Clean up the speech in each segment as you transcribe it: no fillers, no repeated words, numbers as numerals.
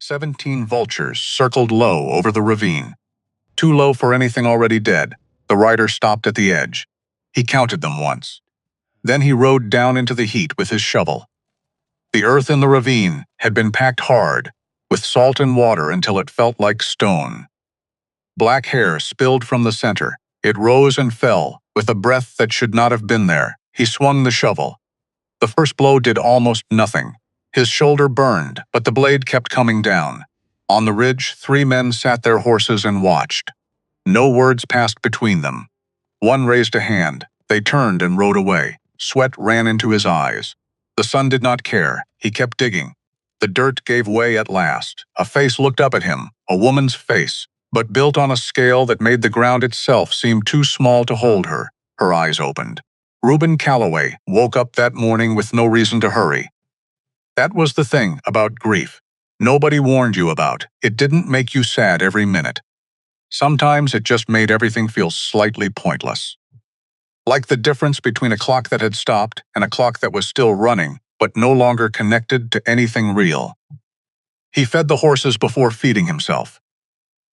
17 vultures circled low over the ravine. Too low for anything already dead, the rider stopped at the edge. He counted them once. Then he rode down into the heat with his shovel. The earth in the ravine had been packed hard, with salt and water until it felt like stone. Black hair spilled from the center. It rose and fell, with a breath that should not have been there. He swung the shovel. The first blow did almost nothing. His shoulder burned, but the blade kept coming down. On the ridge, 3 men sat their horses and watched. No words passed between them. One raised a hand. They turned and rode away. Sweat ran into his eyes. The sun did not care. He kept digging. The dirt gave way at last. A face looked up at him, a woman's face, but built on a scale that made the ground itself seem too small to hold her. Her eyes opened. Reuben Calloway woke up that morning with no reason to hurry. That was the thing about grief. Nobody warned you about. It didn't make you sad every minute. Sometimes it just made everything feel slightly pointless. Like the difference between a clock that had stopped and a clock that was still running, but no longer connected to anything real. He fed the horses before feeding himself.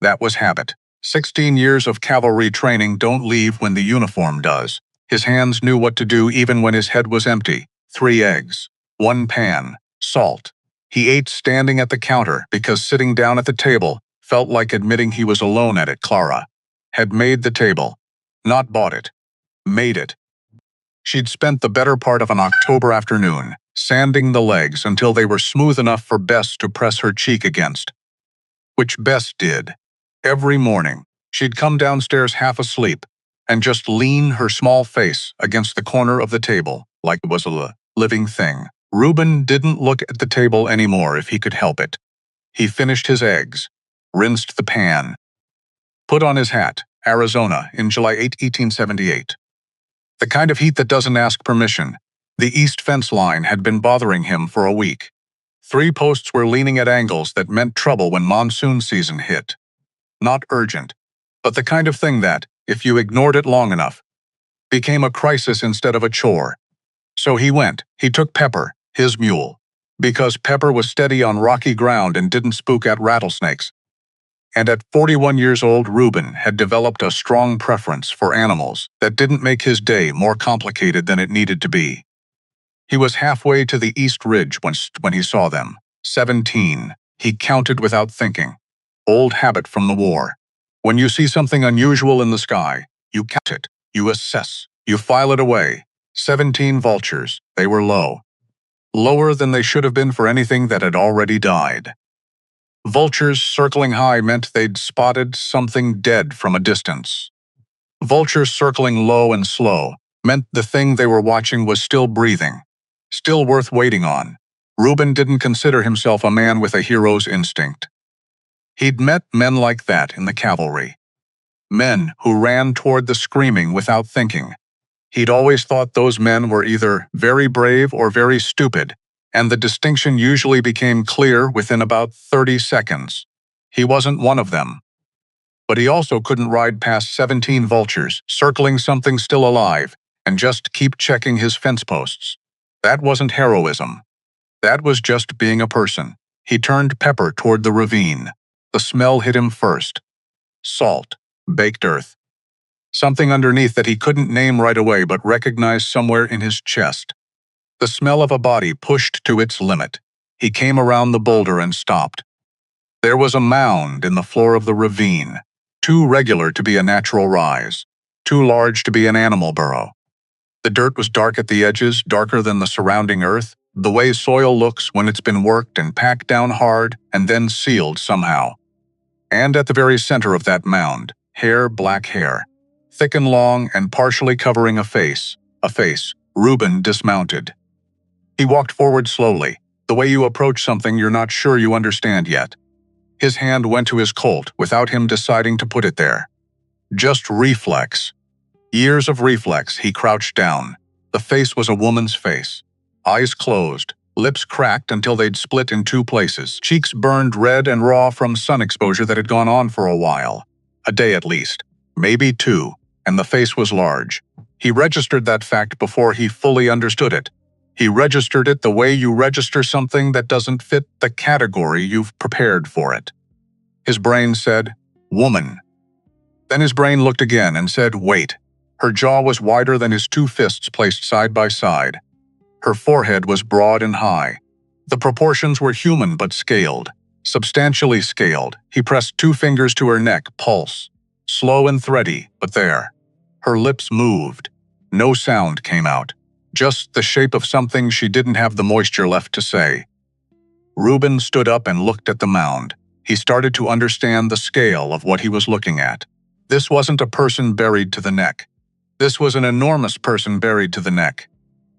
That was habit. 16 years of cavalry training don't leave when the uniform does. His hands knew what to do even when his head was empty. 3 eggs, 1 pan, salt. He ate standing at the counter because sitting down at the table felt like admitting he was alone at it. Clara had made the table, not bought it, made it. She'd spent the better part of an October afternoon sanding the legs until they were smooth enough for Bess to press her cheek against. Which Bess did. Every morning, she'd come downstairs half asleep and just lean her small face against the corner of the table like it was a living thing. Reuben didn't look at the table anymore if he could help it. He finished his eggs, rinsed the pan, put on his hat, Arizona, in July 1878. The kind of heat that doesn't ask permission. The east fence line had been bothering him for a week. 3 posts were leaning at angles that meant trouble when monsoon season hit. Not urgent, but the kind of thing that, if you ignored it long enough, became a crisis instead of a chore. So he went. He took Pepper, his mule, because Pepper was steady on rocky ground and didn't spook at rattlesnakes. And at 41 years old, Reuben had developed a strong preference for animals that didn't make his day more complicated than it needed to be. He was halfway to the East Ridge when he saw them. 17. He counted without thinking. Old habit from the war. When you see something unusual in the sky, you count it, you assess, you file it away. 17 vultures. They were low. Lower than they should have been for anything that had already died. Vultures circling high meant they'd spotted something dead from a distance. Vultures circling low and slow meant the thing they were watching was still breathing, still worth waiting on. Reuben didn't consider himself a man with a hero's instinct. He'd met men like that in the cavalry. Men who ran toward the screaming without thinking. He'd always thought those men were either very brave or very stupid, and the distinction usually became clear within about 30 seconds. He wasn't one of them. But he also couldn't ride past 17 vultures, circling something still alive, and just keep checking his fence posts. That wasn't heroism. That was just being a person. He turned Pepper toward the ravine. The smell hit him first. Salt, baked earth. Something underneath that he couldn't name right away but recognized somewhere in his chest. The smell of a body pushed to its limit. He came around the boulder and stopped. There was a mound in the floor of the ravine, too regular to be a natural rise, too large to be an animal burrow. The dirt was dark at the edges, darker than the surrounding earth, the way soil looks when it's been worked and packed down hard and then sealed somehow. And at the very center of that mound, black hair, thick and long and partially covering a face. Reuben dismounted. He walked forward slowly, the way you approach something you're not sure you understand yet. His hand went to his Colt without him deciding to put it there. Just reflex. Years of reflex. He crouched down. The face was a woman's face. Eyes closed, lips cracked until they'd split in 2 places, cheeks burned red and raw from sun exposure that had gone on for a while. A day at least, maybe 2, and the face was large. He registered that fact before he fully understood it. He registered it the way you register something that doesn't fit the category you've prepared for it. His brain said, "Woman." Then his brain looked again and said, "Wait." Her jaw was wider than his two fists placed side by side. Her forehead was broad and high. The proportions were human but scaled, substantially scaled. He pressed two fingers to her neck, pulse. Slow and thready, but there. Her lips moved. No sound came out. Just the shape of something she didn't have the moisture left to say. Reuben stood up and looked at the mound. He started to understand the scale of what he was looking at. This wasn't a person buried to the neck. This was an enormous person buried to the neck.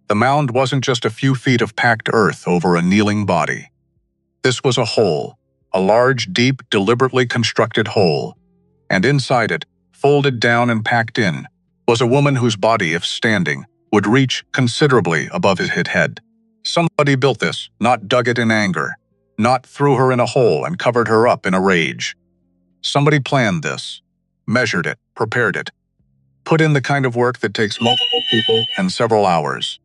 The mound wasn't just a few feet of packed earth over a kneeling body. This was a hole, a large, deep, deliberately constructed hole. And inside it, folded down and packed in, was a woman whose body, if standing, would reach considerably above his head. Somebody built this, not dug it in anger, not threw her in a hole and covered her up in a rage. Somebody planned this, measured it, prepared it, put in the kind of work that takes multiple people and several hours.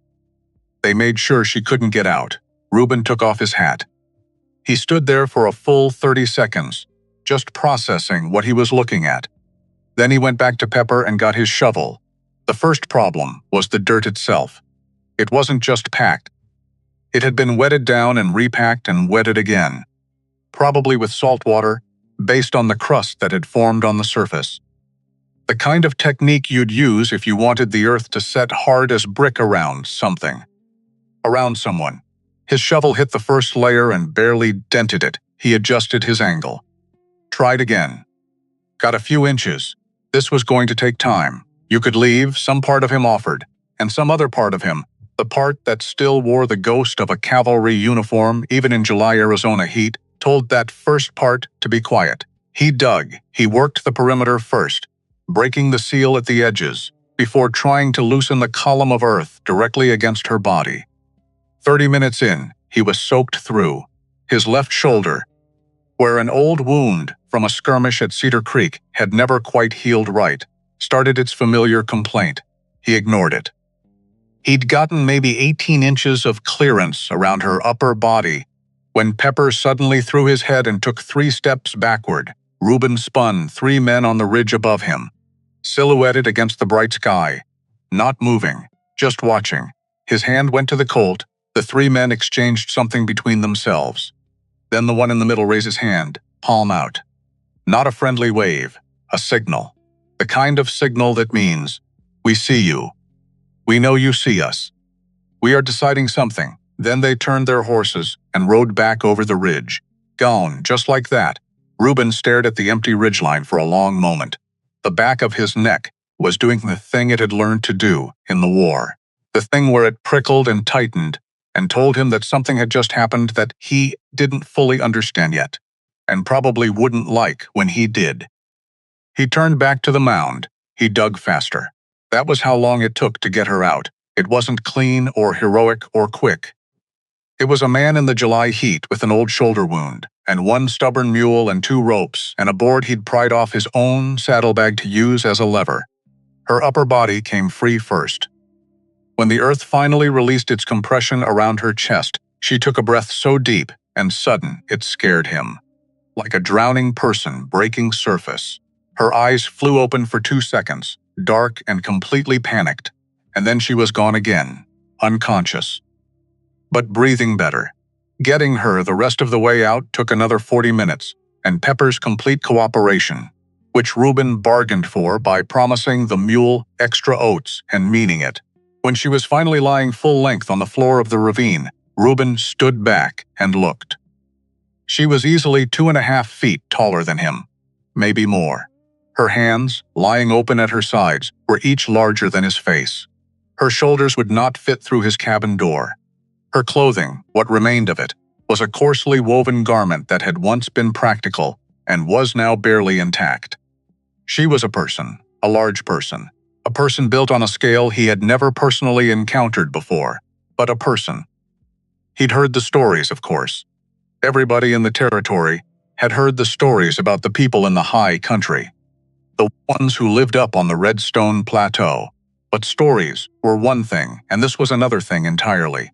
They made sure she couldn't get out. Reuben took off his hat. He stood there for a full 30 seconds, just processing what he was looking at. Then he went back to Pepper and got his shovel. The first problem was the dirt itself. It wasn't just packed. It had been wetted down and repacked and wetted again, probably with salt water, based on the crust that had formed on the surface. The kind of technique you'd use if you wanted the earth to set hard as brick around something. Around someone. His shovel hit the first layer and barely dented it. He adjusted his angle. Tried again. Got a few inches. This was going to take time. You could leave, some part of him offered, and some other part of him, the part that still wore the ghost of a cavalry uniform even in July Arizona heat, told that first part to be quiet. He dug. He worked the perimeter first, breaking the seal at the edges, before trying to loosen the column of earth directly against her body. 30 minutes in, he was soaked through. His left shoulder, where an old wound from a skirmish at Cedar Creek had never quite healed right, started its familiar complaint. He ignored it. He'd gotten maybe 18 inches of clearance around her upper body when Pepper suddenly threw his head and took 3 steps backward. Reuben spun 3 men on the ridge above him, silhouetted against the bright sky, not moving, just watching. His hand went to the Colt. The 3 men exchanged something between themselves. Then the one in the middle raised his hand, palm out. Not a friendly wave, a signal. The kind of signal that means, "We see you. We know you see us. We are deciding something." Then they turned their horses and rode back over the ridge. Gone, just like that. Reuben stared at the empty ridgeline for a long moment. The back of his neck was doing the thing it had learned to do in the war. The thing where it prickled and tightened and told him that something had just happened that he didn't fully understand yet, and probably wouldn't like when he did. He turned back to the mound. He dug faster. That was how long it took to get her out. It wasn't clean or heroic or quick. It was a man in the July heat with an old shoulder wound, and 1 stubborn mule and 2 ropes, and a board he'd pried off his own saddlebag to use as a lever. Her upper body came free first. When the earth finally released its compression around her chest, she took a breath so deep and sudden it scared him. Like a drowning person breaking surface. Her eyes flew open for 2 seconds, dark and completely panicked, and then she was gone again, unconscious. But breathing better. Getting her the rest of the way out took another 40 minutes, and Pepper's complete cooperation, which Reuben bargained for by promising the mule extra oats and meaning it. When she was finally lying full length on the floor of the ravine, Reuben stood back and looked. She was easily 2.5 feet taller than him, maybe more. Her hands, lying open at her sides, were each larger than his face. Her shoulders would not fit through his cabin door. Her clothing, what remained of it, was a coarsely woven garment that had once been practical and was now barely intact. She was a person, a large person. A person built on a scale he had never personally encountered before, but a person. He'd heard the stories, of course. Everybody in the territory had heard the stories about the people in the high country, the ones who lived up on the Redstone Plateau. But stories were one thing, and this was another thing entirely.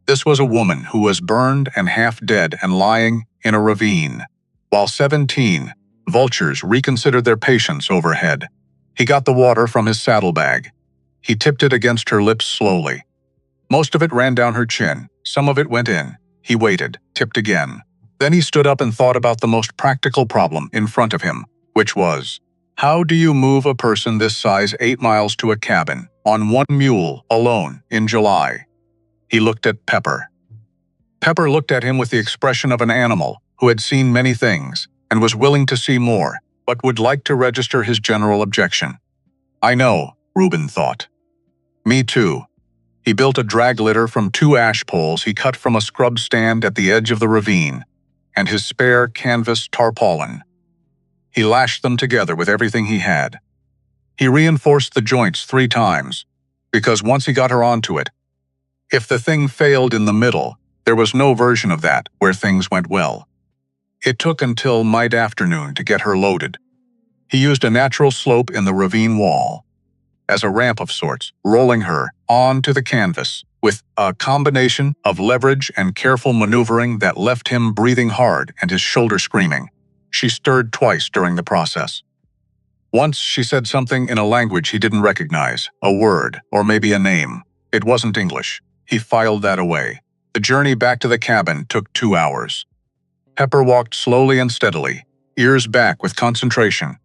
This was a woman who was burned and half dead and lying in a ravine. While 17, vultures reconsidered their patience overhead. He got the water from his saddlebag. He tipped it against her lips slowly. Most of it ran down her chin. Some of it went in. He waited, tipped again. Then he stood up and thought about the most practical problem in front of him, which was, how do you move a person this size 8 miles to a cabin, on one mule, alone, in July? He looked at Pepper. Pepper looked at him with the expression of an animal who had seen many things and was willing to see more, but would like to register his general objection. I know, Reuben thought. Me too. He built a drag litter from 2 ash poles he cut from a scrub stand at the edge of the ravine, and his spare canvas tarpaulin. He lashed them together with everything he had. He reinforced the joints 3 times, because once he got her onto it, if the thing failed in the middle, there was no version of that where things went well. It took until mid-afternoon to get her loaded. He used a natural slope in the ravine wall, as a ramp of sorts, rolling her onto the canvas, with a combination of leverage and careful maneuvering that left him breathing hard and his shoulder screaming. She stirred twice during the process. Once she said something in a language he didn't recognize, a word, or maybe a name. It wasn't English. He filed that away. The journey back to the cabin took 2 hours. Pepper walked slowly and steadily, ears back with concentration,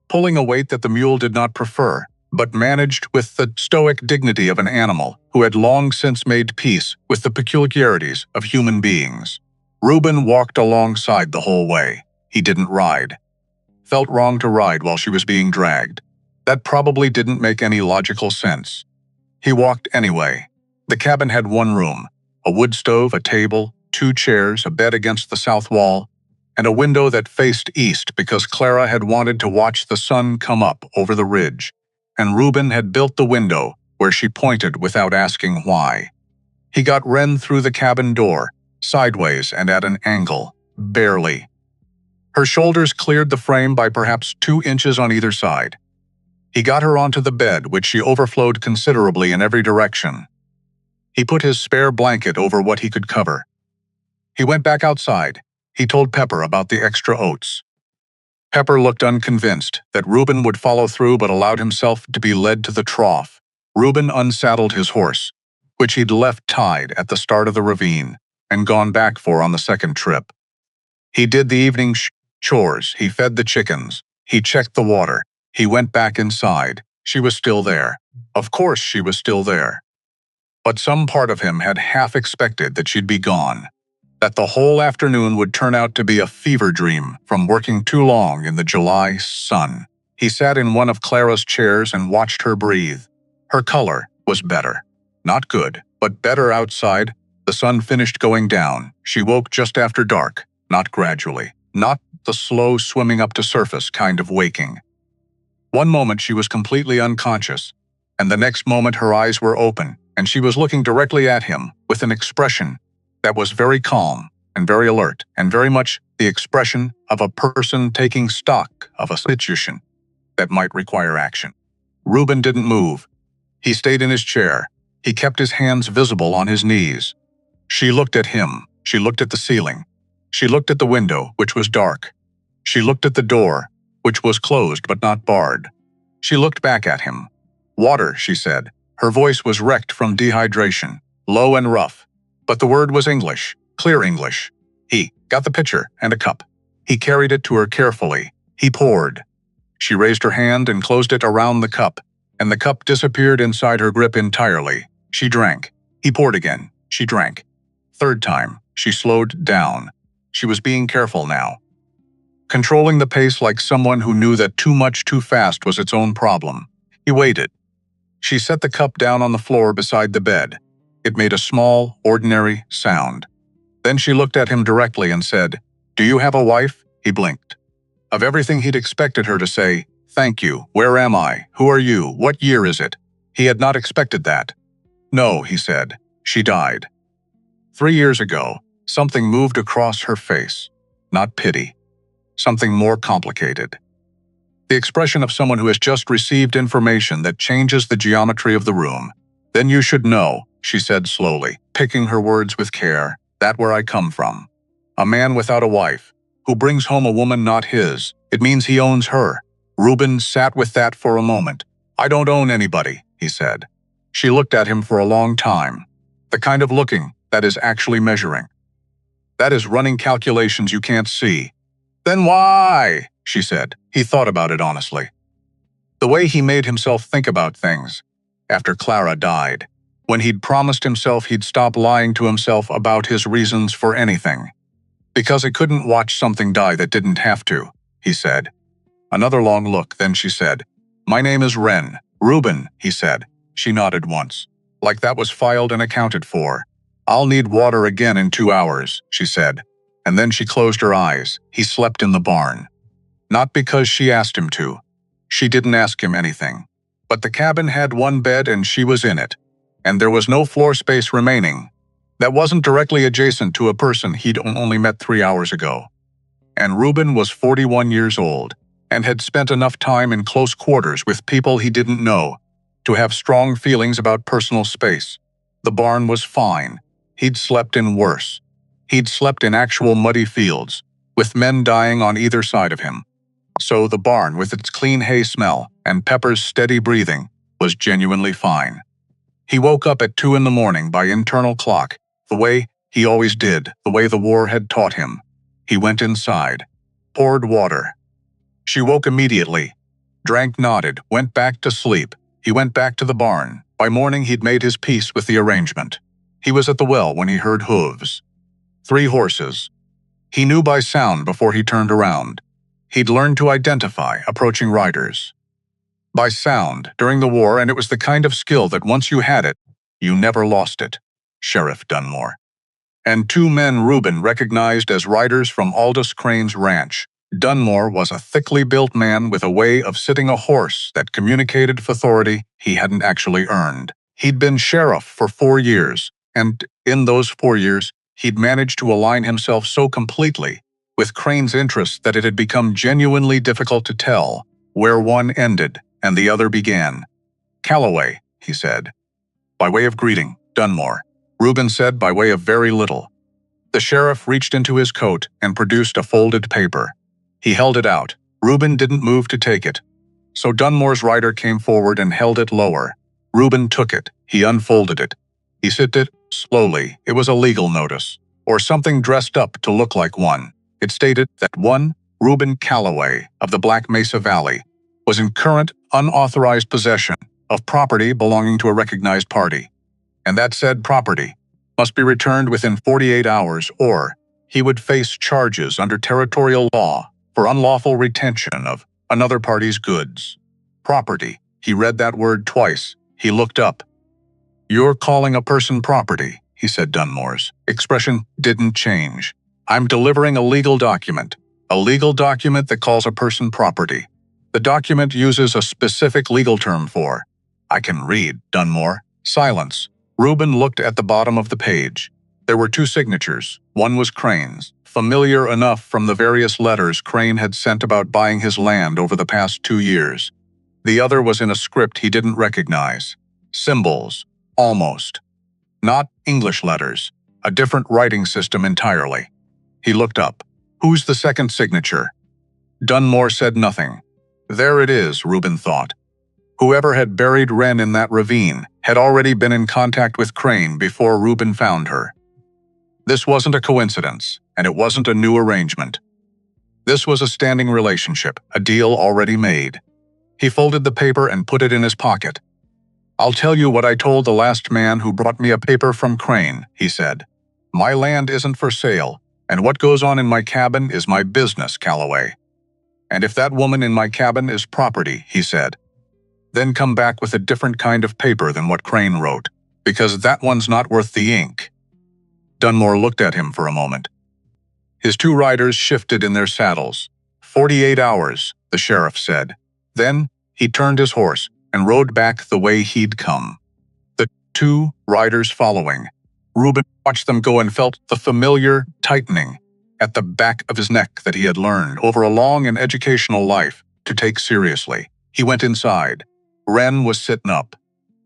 pulling a weight that the mule did not prefer, but managed with the stoic dignity of an animal who had long since made peace with the peculiarities of human beings. Reuben walked alongside the whole way. He didn't ride. Felt wrong to ride while she was being dragged. That probably didn't make any logical sense. He walked anyway. The cabin had 1 room, a wood stove, a table, 2 chairs, a bed against the south wall, and a window that faced east because Clara had wanted to watch the sun come up over the ridge, and Reuben had built the window where she pointed without asking why. He got Wren through the cabin door, sideways and at an angle, barely. Her shoulders cleared the frame by perhaps 2 inches on either side. He got her onto the bed, which she overflowed considerably in every direction. He put his spare blanket over what he could cover. He went back outside. He told Pepper about the extra oats. Pepper looked unconvinced that Reuben would follow through but allowed himself to be led to the trough. Reuben unsaddled his horse, which he'd left tied at the start of the ravine and gone back for on the second trip. He did the evening chores. He fed the chickens. He checked the water. He went back inside. She was still there. Of course she was still there. But some part of him had half expected that she'd be gone, that the whole afternoon would turn out to be a fever dream from working too long in the July sun. He sat in one of Clara's chairs and watched her breathe. Her color was better. Not good, but better outside. The sun finished going down. She woke just after dark, not gradually, not the slow swimming up to surface kind of waking. One moment she was completely unconscious, and the next moment her eyes were open, and she was looking directly at him with an expression that was very calm and very alert and very much the expression of a person taking stock of a situation that might require action. Reuben didn't move. He stayed in his chair. He kept his hands visible on his knees. She looked at him. She looked at the ceiling. She looked at the window, which was dark. She looked at the door, which was closed but not barred. She looked back at him. Water, she said. Her voice was wrecked from dehydration, low and rough. But the word was English, clear English. He got the pitcher and a cup. He carried it to her carefully. He poured. She raised her hand and closed it around the cup, and the cup disappeared inside her grip entirely. She drank. He poured again. She drank. Third time, she slowed down. She was being careful now, controlling the pace like someone who knew that too much too fast was its own problem. He waited. She set the cup down on the floor beside the bed. It made a small, ordinary sound. Then she looked at him directly and said, "Do you have a wife?" He blinked. Of everything he'd expected her to say, "Thank you, where am I, who are you, what year is it?" He had not expected that. "No," he said, "she died." 3 years ago, something moved across her face. Not pity. Something more complicated. The expression of someone who has just received information that changes the geometry of the room. "Then you should know," she said slowly. picking her words with care. That where I come from. A man without a wife, who brings home a woman not his. It means he owns her. Reuben sat with that for a moment. I don't own anybody, he said. She looked at him for a long time. The kind of looking that is actually measuring. That is running calculations you can't see. Then why? She said. He thought about it honestly. The way he made himself think about things. After Clara died. When he'd promised himself he'd stop lying to himself about his reasons for anything. Because he couldn't watch something die that didn't have to, he said. Another long look, then she said, My name is Wren. Reuben, he said. She nodded once. Like that was filed and accounted for. I'll need water again in 2 hours, she said. And then she closed her eyes. He slept in the barn. Not because she asked him to. She didn't ask him anything. But the cabin had one bed and she was in it. And there was no floor space remaining. That wasn't directly adjacent to a person he'd only met 3 hours ago. And Reuben was 41 years old, and had spent enough time in close quarters with people he didn't know to have strong feelings about personal space. The barn was fine. He'd slept in worse. He'd slept in actual muddy fields, with men dying on either side of him. So the barn, with its clean hay smell and Pepper's steady breathing, was genuinely fine. He woke up at 2 in the morning by internal clock, the way he always did, the way the war had taught him. He went inside, poured water. She woke immediately, drank, nodded, went back to sleep. He went back to the barn. By morning he'd made his peace with the arrangement. He was at the well when he heard hooves. 3 horses. He knew by sound before he turned around. He'd learned to identify approaching riders. By sound, during the war, and it was the kind of skill that once you had it, you never lost it. Sheriff Dunmore. And 2 men Reuben recognized as riders from Aldous Crane's ranch. Dunmore was a thickly built man with a way of sitting a horse that communicated with authority he hadn't actually earned. He'd been sheriff for 4 years, and in those 4 years, he'd managed to align himself so completely with Crane's interests that it had become genuinely difficult to tell where one ended and the other began. Calloway, he said. By way of greeting, Dunmore. Reuben said by way of very little. The sheriff reached into his coat and produced a folded paper. He held it out. Reuben didn't move to take it. So Dunmore's rider came forward and held it lower. Reuben took it. He unfolded it. He sipped it slowly. It was a legal notice, or something dressed up to look like one. It stated that one, Reuben Calloway of the Black Mesa Valley, was in current, unauthorized possession of property belonging to a recognized party, and that said property must be returned within 48 hours or he would face charges under territorial law for unlawful retention of another party's goods. Property. He read that word twice. He looked up. You're calling a person property, he said. Dunmore's expression didn't change. I'm delivering a legal document that calls a person property. The document uses a specific legal term for. I can read, Dunmore. Silence. Reuben looked at the bottom of the page. There were 2 signatures. One was Crane's, familiar enough from the various letters Crane had sent about buying his land over the past 2 years. The other was in a script he didn't recognize. Symbols. Almost. Not English letters. A different writing system entirely. He looked up. Who's the second signature? Dunmore said nothing. There it is, Reuben thought. Whoever had buried Wren in that ravine had already been in contact with Crane before Reuben found her. This wasn't a coincidence, and it wasn't a new arrangement. This was a standing relationship, a deal already made. He folded the paper and put it in his pocket. I'll tell you what I told the last man who brought me a paper from Crane, he said. My land isn't for sale, and what goes on in my cabin is my business, Calloway. And if that woman in my cabin is property, he said, then come back with a different kind of paper than what Crane wrote, because that one's not worth the ink. Dunmore looked at him for a moment. His 2 riders shifted in their saddles. 48 hours, the sheriff said. Then he turned his horse and rode back the way he'd come. The 2 riders following. Reuben watched them go and felt the familiar tightening at the back of his neck that he had learned over a long and educational life to take seriously. He went inside. Wren was sitting up,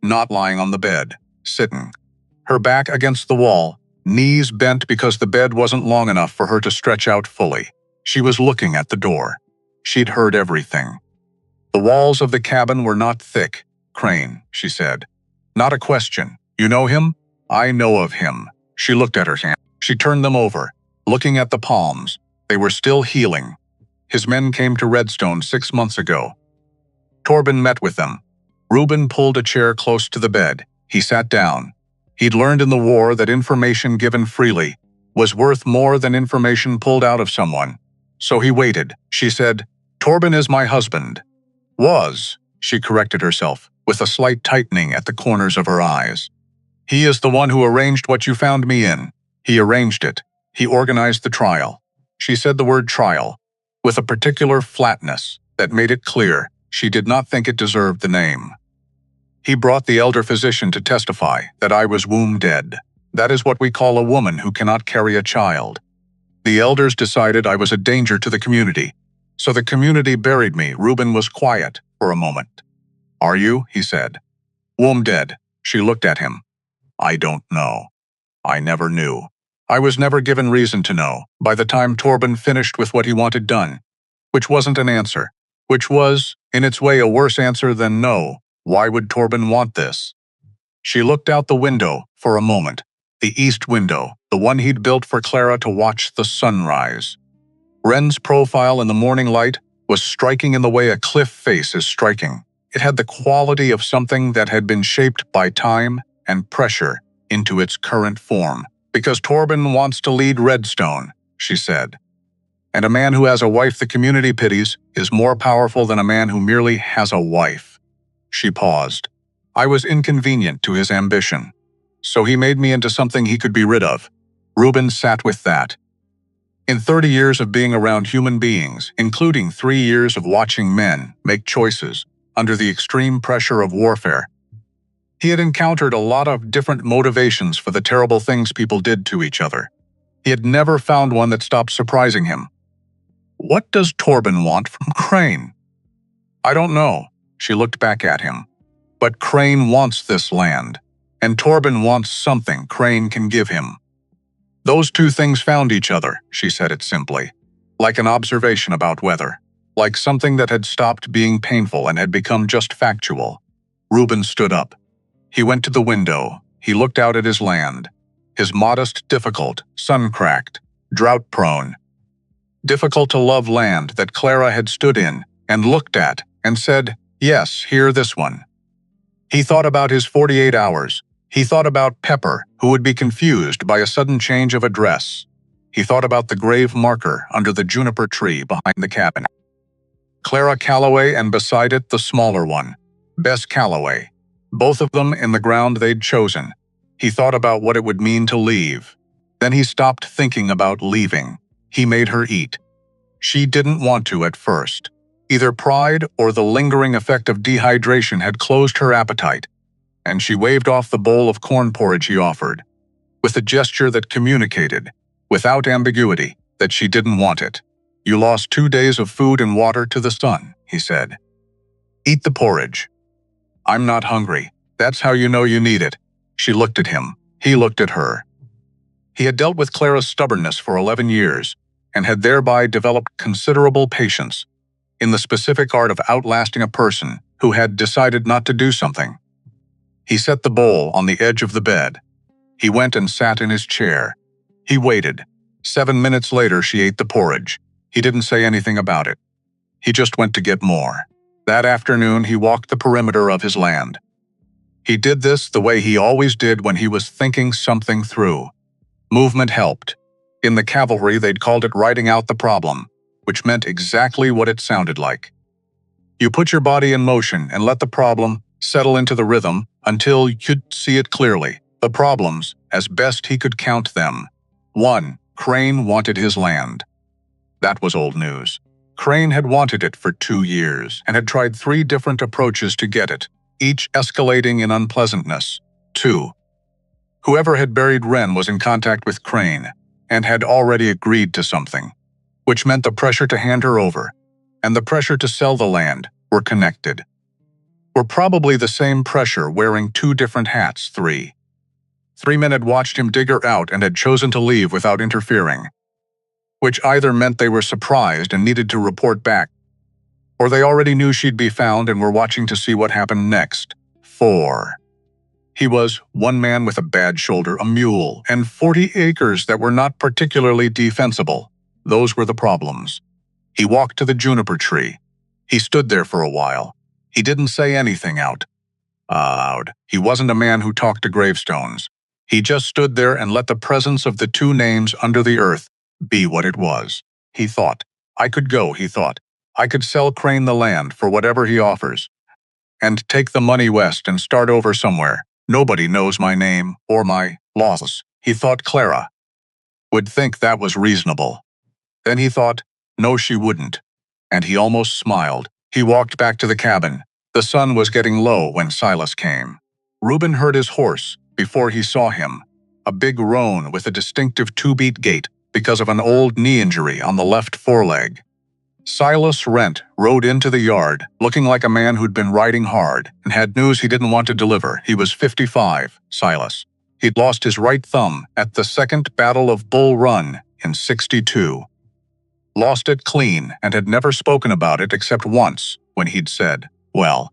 not lying on the bed, sitting. her back against the wall, knees bent because the bed wasn't long enough for her to stretch out fully. She was looking at the door. She'd heard everything. "The walls of the cabin were not thick, Crane," she said. "Not a question. You know him?" "I know of him." She looked at her hand. She turned them over, looking at the palms. They were still healing. "His men came to Redstone 6 months ago." Torben met with them. Reuben pulled a chair close to the bed. He sat down. He'd learned in the war that information given freely was worth more than information pulled out of someone. So he waited. She said, "Torben is my husband." "Was," she corrected herself, with a slight tightening at the corners of her eyes. "He is the one who arranged what you found me in. He arranged it. He organized the trial." She said the word trial, with a particular flatness that made it clear she did not think it deserved the name. "He brought the elder physician to testify that I was womb dead. That is what we call a woman who cannot carry a child. The elders decided I was a danger to the community, so the community buried me." Reuben was quiet for a moment. "Are you?" he said. "Womb dead." She looked at him. "I don't know. I never knew. I was never given reason to know." By the time Torben finished with what he wanted done, which wasn't an answer, which was, in its way, a worse answer than no, why would Torben want this? She looked out the window for a moment, the east window, the one he'd built for Clara to watch the sunrise. Wren's profile in the morning light was striking in the way a cliff face is striking. It had the quality of something that had been shaped by time and pressure into its current form. "Because Torben wants to lead Redstone," she said. "And a man who has a wife the community pities is more powerful than a man who merely has a wife." She paused. "I was inconvenient to his ambition, so he made me into something he could be rid of." Reuben sat with that. In 30 years of being around human beings, including 3 years of watching men make choices under the extreme pressure of warfare, he had encountered a lot of different motivations for the terrible things people did to each other. He had never found one that stopped surprising him. "What does Torben want from Crane?" "I don't know." She looked back at him. "But Crane wants this land, and Torben wants something Crane can give him." "Those two things found each other," she said it simply, like an observation about weather, like something that had stopped being painful and had become just factual. Reuben stood up. He went to the window. He looked out at his land. His modest, difficult, sun-cracked, drought-prone, difficult-to-love land that Clara had stood in and looked at and said, "Yes, here, this one." He thought about his 48 hours. He thought about Pepper, who would be confused by a sudden change of address. He thought about the grave marker under the juniper tree behind the cabin. Clara Calloway, and beside it the smaller one, Bess Calloway, both of them in the ground they'd chosen. He thought about what it would mean to leave. Then he stopped thinking about leaving. He made her eat. She didn't want to at first. Either pride or the lingering effect of dehydration had closed her appetite, and she waved off the bowl of corn porridge he offered, with a gesture that communicated, without ambiguity, that she didn't want it. "You lost 2 days of food and water to the sun," he said. "Eat the porridge." "I'm not hungry." "That's how you know you need it." She looked at him. He looked at her. He had dealt with Clara's stubbornness for 11 years, and had thereby developed considerable patience in the specific art of outlasting a person who had decided not to do something. He set the bowl on the edge of the bed. He went and sat in his chair. He waited. 7 minutes later, she ate the porridge. He didn't say anything about it. He just went to get more. That afternoon, he walked the perimeter of his land. He did this the way he always did when he was thinking something through. Movement helped. In the cavalry, they'd called it writing out the problem, which meant exactly what it sounded like. You put your body in motion and let the problem settle into the rhythm until you could see it clearly. The problems, as best he could count them. 1. Crane wanted his land. That was old news. Crane had wanted it for 2 years and had tried 3 different approaches to get it, each escalating in unpleasantness. 2. Whoever had buried Wren was in contact with Crane and had already agreed to something, which meant the pressure to hand her over and the pressure to sell the land were connected. Were probably the same pressure wearing 2 different hats. 3. 3 men had watched him dig her out and had chosen to leave without interfering, which either meant they were surprised and needed to report back, or they already knew she'd be found and were watching to see what happened next. 4. He was one man with a bad shoulder, a mule, and 40 acres that were not particularly defensible. Those were the problems. He walked to the juniper tree. He stood there for a while. He didn't say anything out loud. He wasn't a man who talked to gravestones. He just stood there and let the presence of the 2 names under the earth be what it was. He thought. I could go, he thought. I could sell Crane the land for whatever he offers, and take the money west and start over somewhere. Nobody knows my name or my losses. He thought Clara would think that was reasonable. Then he thought, no, she wouldn't. And he almost smiled. He walked back to the cabin. The sun was getting low when Silas came. Reuben heard his horse before he saw him, a big roan with a distinctive 2-beat gait because of an old knee injury on the left foreleg. Silas Rent rode into the yard, looking like a man who'd been riding hard and had news he didn't want to deliver. He was 55, Silas. He'd lost his right thumb at the Second Battle of Bull Run in '62. Lost it clean and had never spoken about it except once when he'd said, well,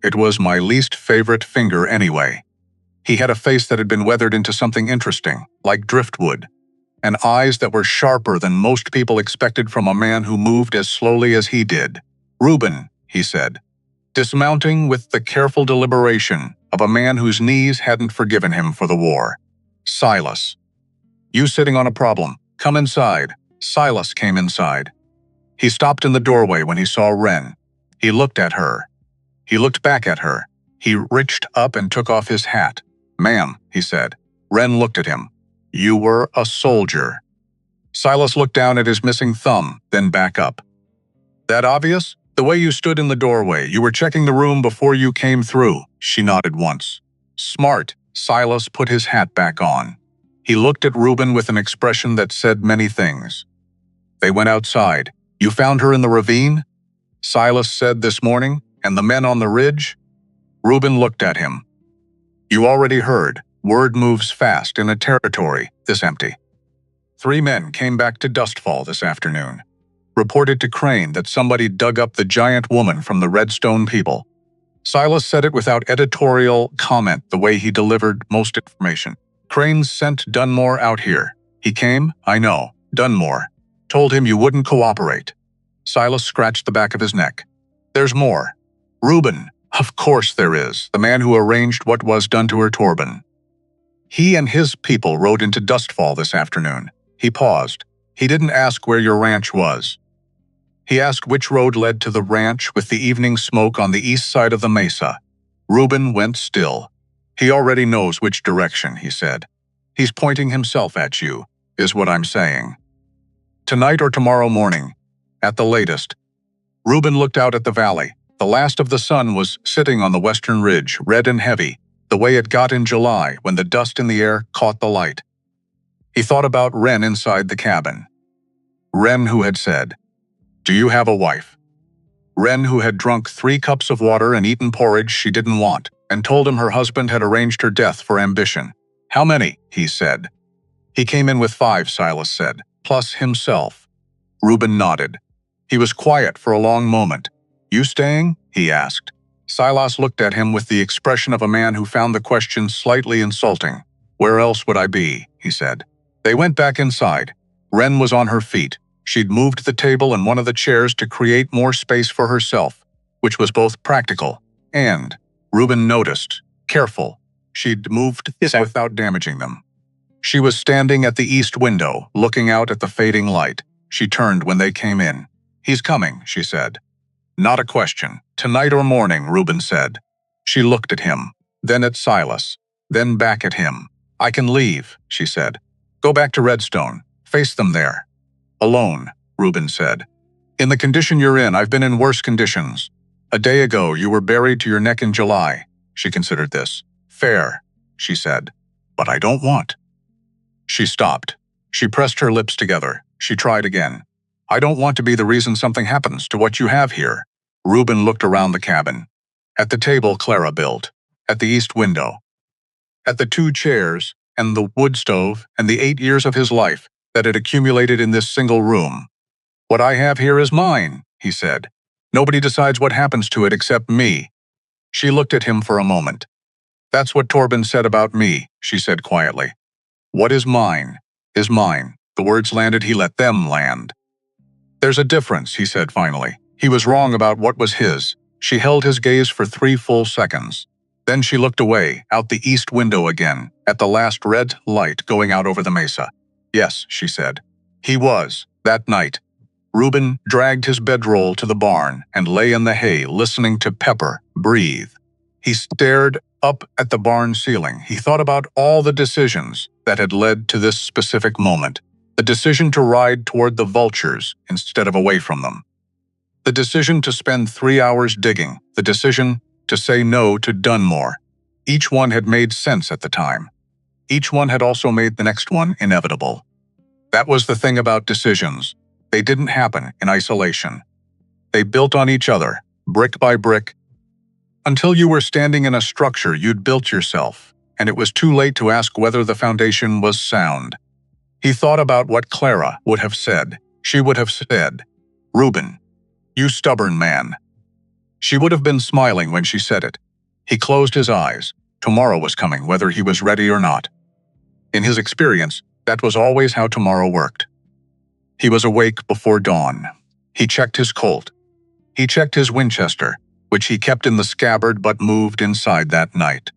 it was my least favorite finger anyway. He had a face that had been weathered into something interesting, like driftwood, and eyes that were sharper than most people expected from a man who moved as slowly as he did. Reuben, he said, dismounting with the careful deliberation of a man whose knees hadn't forgiven him for the war. Silas. You sitting on a problem. Come inside. Silas came inside. He stopped in the doorway when he saw Wren. He looked at her. He looked back at her. He reached up and took off his hat. Ma'am, he said. Wren looked at him. You were a soldier. Silas looked down at his missing thumb, then back up. That obvious? The way you stood in the doorway, you were checking the room before you came through. She nodded once. Smart. Silas put his hat back on. He looked at Reuben with an expression that said many things. They went outside. You found her in the ravine? Silas said this morning, and the men on the ridge? Reuben looked at him. You already heard. Word moves fast in a territory this empty. 3 men came back to Dustfall this afternoon. Reported to Crane that somebody dug up the giant woman from the Redstone people. Silas said it without editorial comment the way he delivered most information. Crane sent Dunmore out here. He came, I know. Dunmore. Told him you wouldn't cooperate. Silas scratched the back of his neck. There's more. Reuben. Of course there is. The man who arranged what was done to her Torben. He and his people rode into Dustfall this afternoon. He paused. He didn't ask where your ranch was. He asked which road led to the ranch with the evening smoke on the east side of the mesa. Reuben went still. He already knows which direction, he said. He's pointing himself at you, is what I'm saying. Tonight or tomorrow morning, at the latest. Reuben looked out at the valley. The last of the sun was sitting on the western ridge, red and heavy, the way it got in July when the dust in the air caught the light. He thought about Wren inside the cabin. Wren who had said, Do you have a wife? Wren who had drunk 3 cups of water and eaten porridge she didn't want, and told him her husband had arranged her death for ambition. How many? He said. He came in with 5, Silas said, plus himself. Reuben nodded. He was quiet for a long moment. You staying? He asked. Silas looked at him with the expression of a man who found the question slightly insulting. Where else would I be? He said. They went back inside. Wren was on her feet. She'd moved the table and one of the chairs to create more space for herself, which was both practical and, Reuben noticed, careful. She'd moved this without damaging them. She was standing at the east window, looking out at the fading light. She turned when they came in. He's coming, she said. Not a question. Tonight or morning, Reuben said. She looked at him, then at Silas, then back at him. I can leave, she said. Go back to Redstone. Face them there. Alone, Reuben said. In the condition you're in, I've been in worse conditions. A day ago, you were buried to your neck in July. She considered this. Fair, she said. But I don't want. She stopped. She pressed her lips together. She tried again. I don't want to be the reason something happens to what you have here. Reuben looked around the cabin. At the table Clara built. At the east window. at the 2 chairs, and the wood stove, and the 8 years of his life that had accumulated in this single room. "What I have here is mine," he said. "Nobody decides what happens to it except me." She looked at him for a moment. "That's what Torben said about me," she said quietly. "What is mine is mine." The words landed, he let them land. "There's a difference," he said finally. He was wrong about what was his. She held his gaze for 3 full seconds. Then she looked away, out the east window again, at the last red light going out over the mesa. "Yes," she said. "He was, that night." Reuben dragged his bedroll to the barn and lay in the hay, listening to Pepper breathe. He stared up at the barn ceiling. He thought about all the decisions that had led to this specific moment. The decision to ride toward the vultures instead of away from them. The decision to spend 3 hours digging. The decision to say no to Dunmore. Each one had made sense at the time. Each one had also made the next one inevitable. That was the thing about decisions. They didn't happen in isolation. They built on each other, brick by brick. Until you were standing in a structure you'd built yourself, and it was too late to ask whether the foundation was sound. He thought about what Clara would have said. She would have said, "Reuben, you stubborn man." She would have been smiling when she said it. He closed his eyes. Tomorrow was coming, whether he was ready or not. In his experience, that was always how tomorrow worked. He was awake before dawn. He checked his Colt. He checked his Winchester, which he kept in the scabbard but moved inside that night.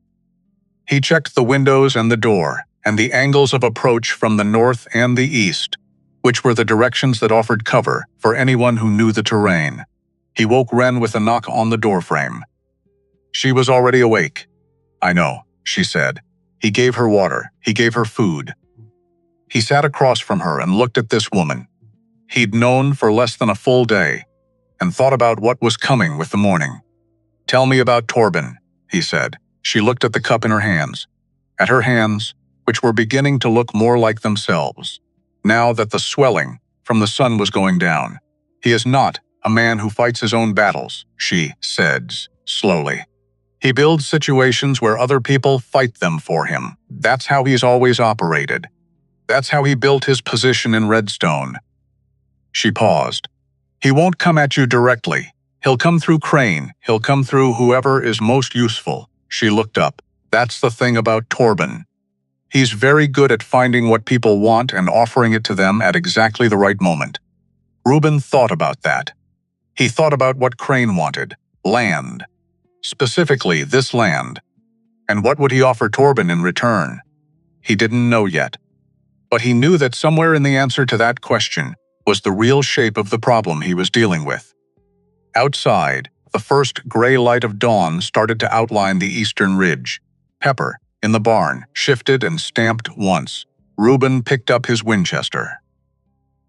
He checked the windows and the door, and the angles of approach from the north and the east, which were the directions that offered cover for anyone who knew the terrain. He woke Wren with a knock on the doorframe. She was already awake. "I know," she said. He gave her water. He gave her food. He sat across from her and looked at this woman. He'd known for less than a full day, and thought about what was coming with the morning. "Tell me about Torben," he said. She looked at the cup in her hands. At her hands, which were beginning to look more like themselves, now that the swelling from the sun was going down. "He is not a man who fights his own battles," she said slowly. "He builds situations where other people fight them for him. That's how he's always operated. That's how he built his position in Redstone." She paused. "He won't come at you directly. He'll come through Crane. He'll come through whoever is most useful." She looked up. "That's the thing about Torben. He's very good at finding what people want and offering it to them at exactly the right moment." Reuben thought about that. He thought about what Crane wanted. Land. Specifically, this land. And what would he offer Torben in return? He didn't know yet. But he knew that somewhere in the answer to that question was the real shape of the problem he was dealing with. Outside, the first gray light of dawn started to outline the eastern ridge. Pepper, in the barn, shifted and stamped once. Reuben picked up his Winchester.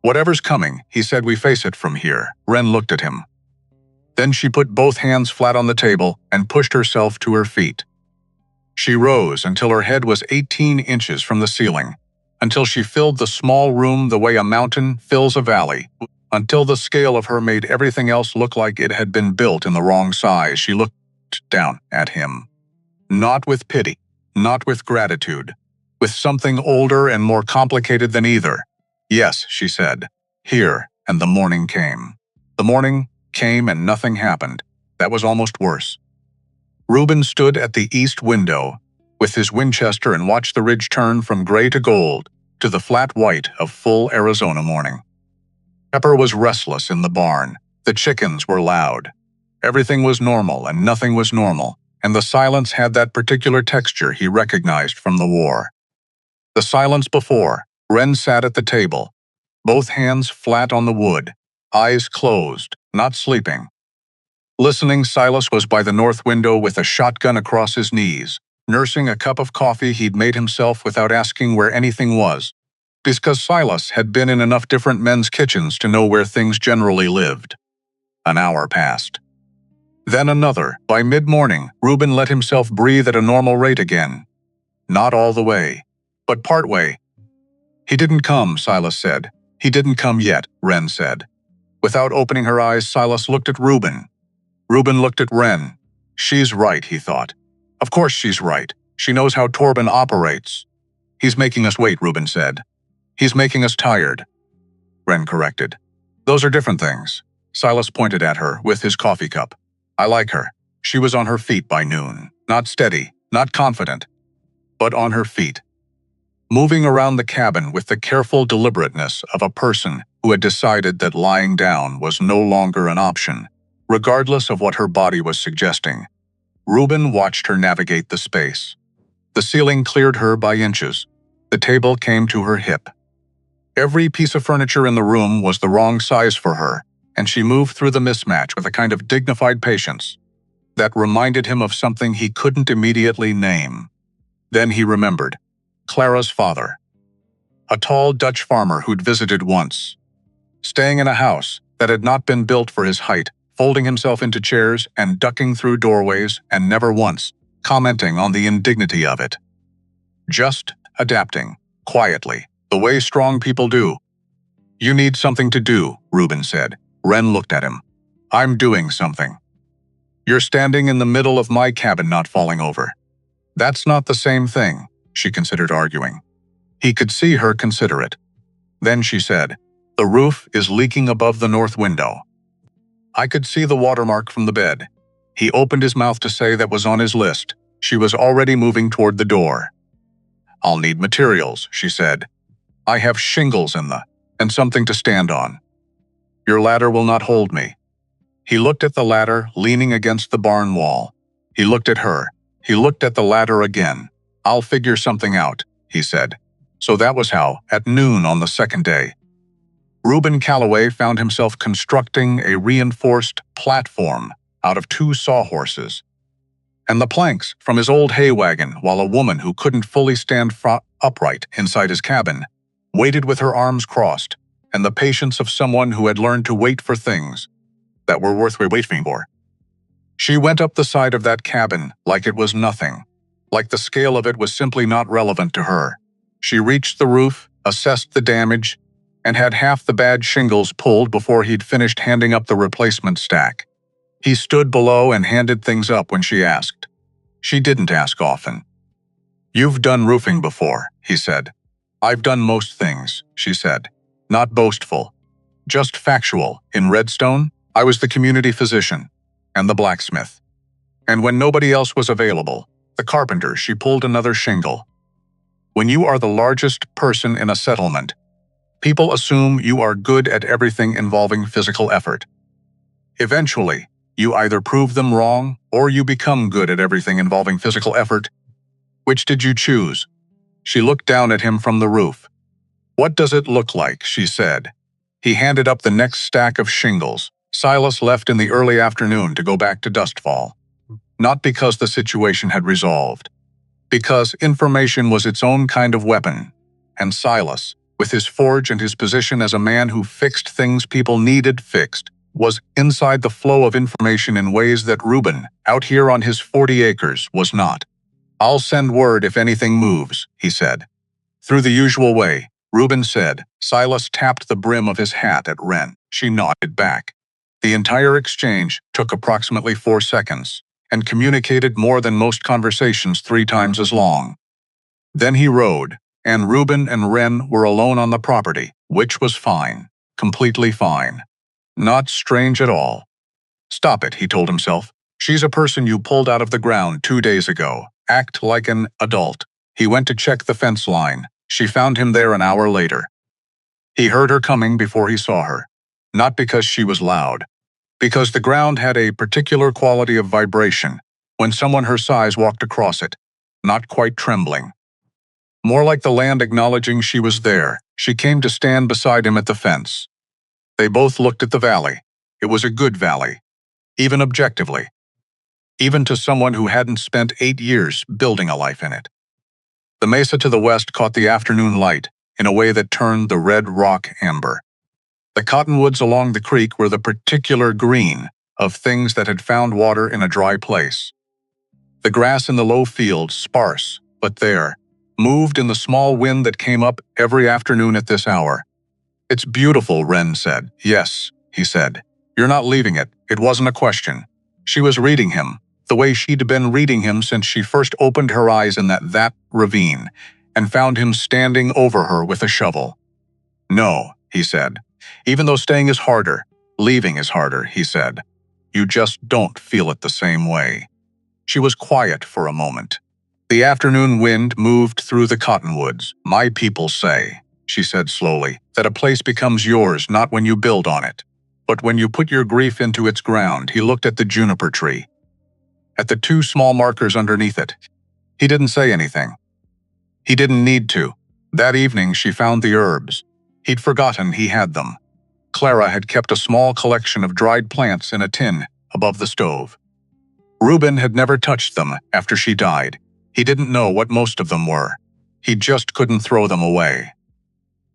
"Whatever's coming," he said, "we face it from here." Wren looked at him. Then she put both hands flat on the table and pushed herself to her feet. She rose until her head was 18 inches from the ceiling, until she filled the small room the way a mountain fills a valley, until the scale of her made everything else look like it had been built in the wrong size. She looked down at him. Not with pity, not with gratitude, with something older and more complicated than either. "Yes," she said. "Here," and the morning came. The morning came and nothing happened. That was almost worse. Reuben stood at the east window with his Winchester and watched the ridge turn from gray to gold to the flat white of full Arizona morning. Pepper was restless in the barn. The chickens were loud. Everything was normal and nothing was normal, and the silence had that particular texture he recognized from the war. The silence before, Wren sat at the table, both hands flat on the wood, eyes closed, not sleeping. Listening, Silas was by the north window with a shotgun across his knees, nursing a cup of coffee he'd made himself without asking where anything was, because Silas had been in enough different men's kitchens to know where things generally lived. An hour passed. Then another. By mid-morning, Reuben let himself breathe at a normal rate again. Not all the way, but part way. "He didn't come," Silas said. "He didn't come yet," Wren said. Without opening her eyes, Silas looked at Reuben. Reuben looked at Wren. She's right, he thought. Of course she's right. She knows how Torben operates. He's making us wait, Reuben said. He's making us tired, Ren corrected. Those are different things. Silas pointed at her with his coffee cup. I like her. She was on her feet by noon. Not steady, not confident, but on her feet. Moving around the cabin with the careful deliberateness of a person who had decided that lying down was no longer an option, regardless of what her body was suggesting. Reuben watched her navigate the space. The ceiling cleared her by inches. The table came to her hip. Every piece of furniture in the room was the wrong size for her, and she moved through the mismatch with a kind of dignified patience that reminded him of something he couldn't immediately name. Then he remembered. Clara's father. A tall Dutch farmer who'd visited once. Staying in a house that had not been built for his height, folding himself into chairs and ducking through doorways and never once commenting on the indignity of it. Just adapting, quietly, the way strong people do. You need something to do, Reuben said. Ren looked at him. I'm doing something. You're standing in the middle of my cabin not falling over. That's not the same thing, she considered arguing. He could see her consider it. Then she said, the roof is leaking above the north window. I could see the watermark from the bed. He opened his mouth to say that was on his list. She was already moving toward the door. I'll need materials, she said. I have shingles in and something to stand on. Your ladder will not hold me. He looked at the ladder leaning against the barn wall. He looked at her. He looked at the ladder again. I'll figure something out, he said. So that was how, at noon on the second day, Reuben Calloway found himself constructing a reinforced platform out of 2 sawhorses and the planks from his old hay wagon, while a woman who couldn't fully stand upright inside his cabin waited with her arms crossed and the patience of someone who had learned to wait for things that were worth waiting for. She went up the side of that cabin like it was nothing, like the scale of it was simply not relevant to her. She reached the roof, assessed the damage, and had half the bad shingles pulled before he'd finished handing up the replacement stack. He stood below and handed things up when she asked. She didn't ask often. You've done roofing before, he said. I've done most things, she said. Not boastful. Just factual. In Redstone, I was the community physician and the blacksmith. And when nobody else was available, the carpenter, she pulled another shingle. When you are the largest person in a settlement, people assume you are good at everything involving physical effort. Eventually, you either prove them wrong or you become good at everything involving physical effort. Which did you choose? She looked down at him from the roof. What does it look like? She said. He handed up the next stack of shingles. Silas left in the early afternoon to go back to Dustfall. Not because the situation had resolved. Because information was its own kind of weapon. And Silas, with his forge and his position as a man who fixed things people needed fixed, was inside the flow of information in ways that Reuben, out here on his 40 acres, was not. I'll send word if anything moves, he said. Through the usual way, Reuben said. Silas tapped the brim of his hat at Ren. She nodded back. The entire exchange took approximately 4 seconds and communicated more than most conversations 3 times as long. Then he rode, and Reuben and Ren were alone on the property, which was fine, completely fine. Not strange at all. Stop it, he told himself. She's a person you pulled out of the ground 2 days ago. Act like an adult. He went to check the fence line. She found him there an hour later. He heard her coming before he saw her. Not because she was loud. Because the ground had a particular quality of vibration when someone her size walked across it, not quite trembling. More like the land acknowledging she was there. She came to stand beside him at the fence. They both looked at the valley. It was a good valley, even objectively. Even to someone who hadn't spent 8 years building a life in it. The mesa to the west caught the afternoon light in a way that turned the red rock amber. The cottonwoods along the creek were the particular green of things that had found water in a dry place. The grass in the low fields, sparse, but there, moved in the small wind that came up every afternoon at this hour. It's beautiful, Ren said. Yes, he said. You're not leaving it. It wasn't a question. She was reading him, the way she'd been reading him since she first opened her eyes in that ravine and found him standing over her with a shovel. "No," he said. "Even though staying is harder, leaving is harder," he said. "You just don't feel it the same way." She was quiet for a moment. The afternoon wind moved through the cottonwoods. "My people say," she said slowly, "that a place becomes yours not when you build on it, but when you put your grief into its ground." He looked at the juniper tree, at the 2 small markers underneath it. He didn't say anything. He didn't need to. That evening she found the herbs. He'd forgotten he had them. Clara had kept a small collection of dried plants in a tin above the stove. Reuben had never touched them after she died. He didn't know what most of them were. He just couldn't throw them away.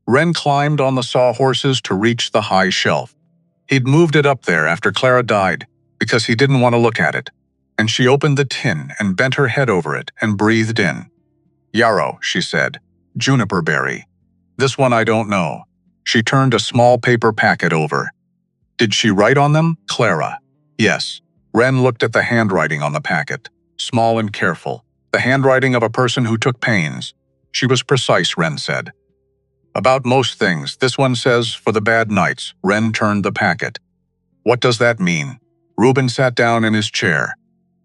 Wren climbed on the sawhorses to reach the high shelf. He'd moved it up there after Clara died because he didn't want to look at it, and she opened the tin and bent her head over it and breathed in. "Yarrow," she said. "Juniper berry. This one I don't know." She turned a small paper packet over. "Did she write on them, Clara?" "Yes." Wren looked at the handwriting on the packet, small and careful, the handwriting of a person who took pains. She was precise, Wren said. "About most things. This one says, 'for the bad nights.'" Wren turned the packet. "What does that mean?" Reuben sat down in his chair.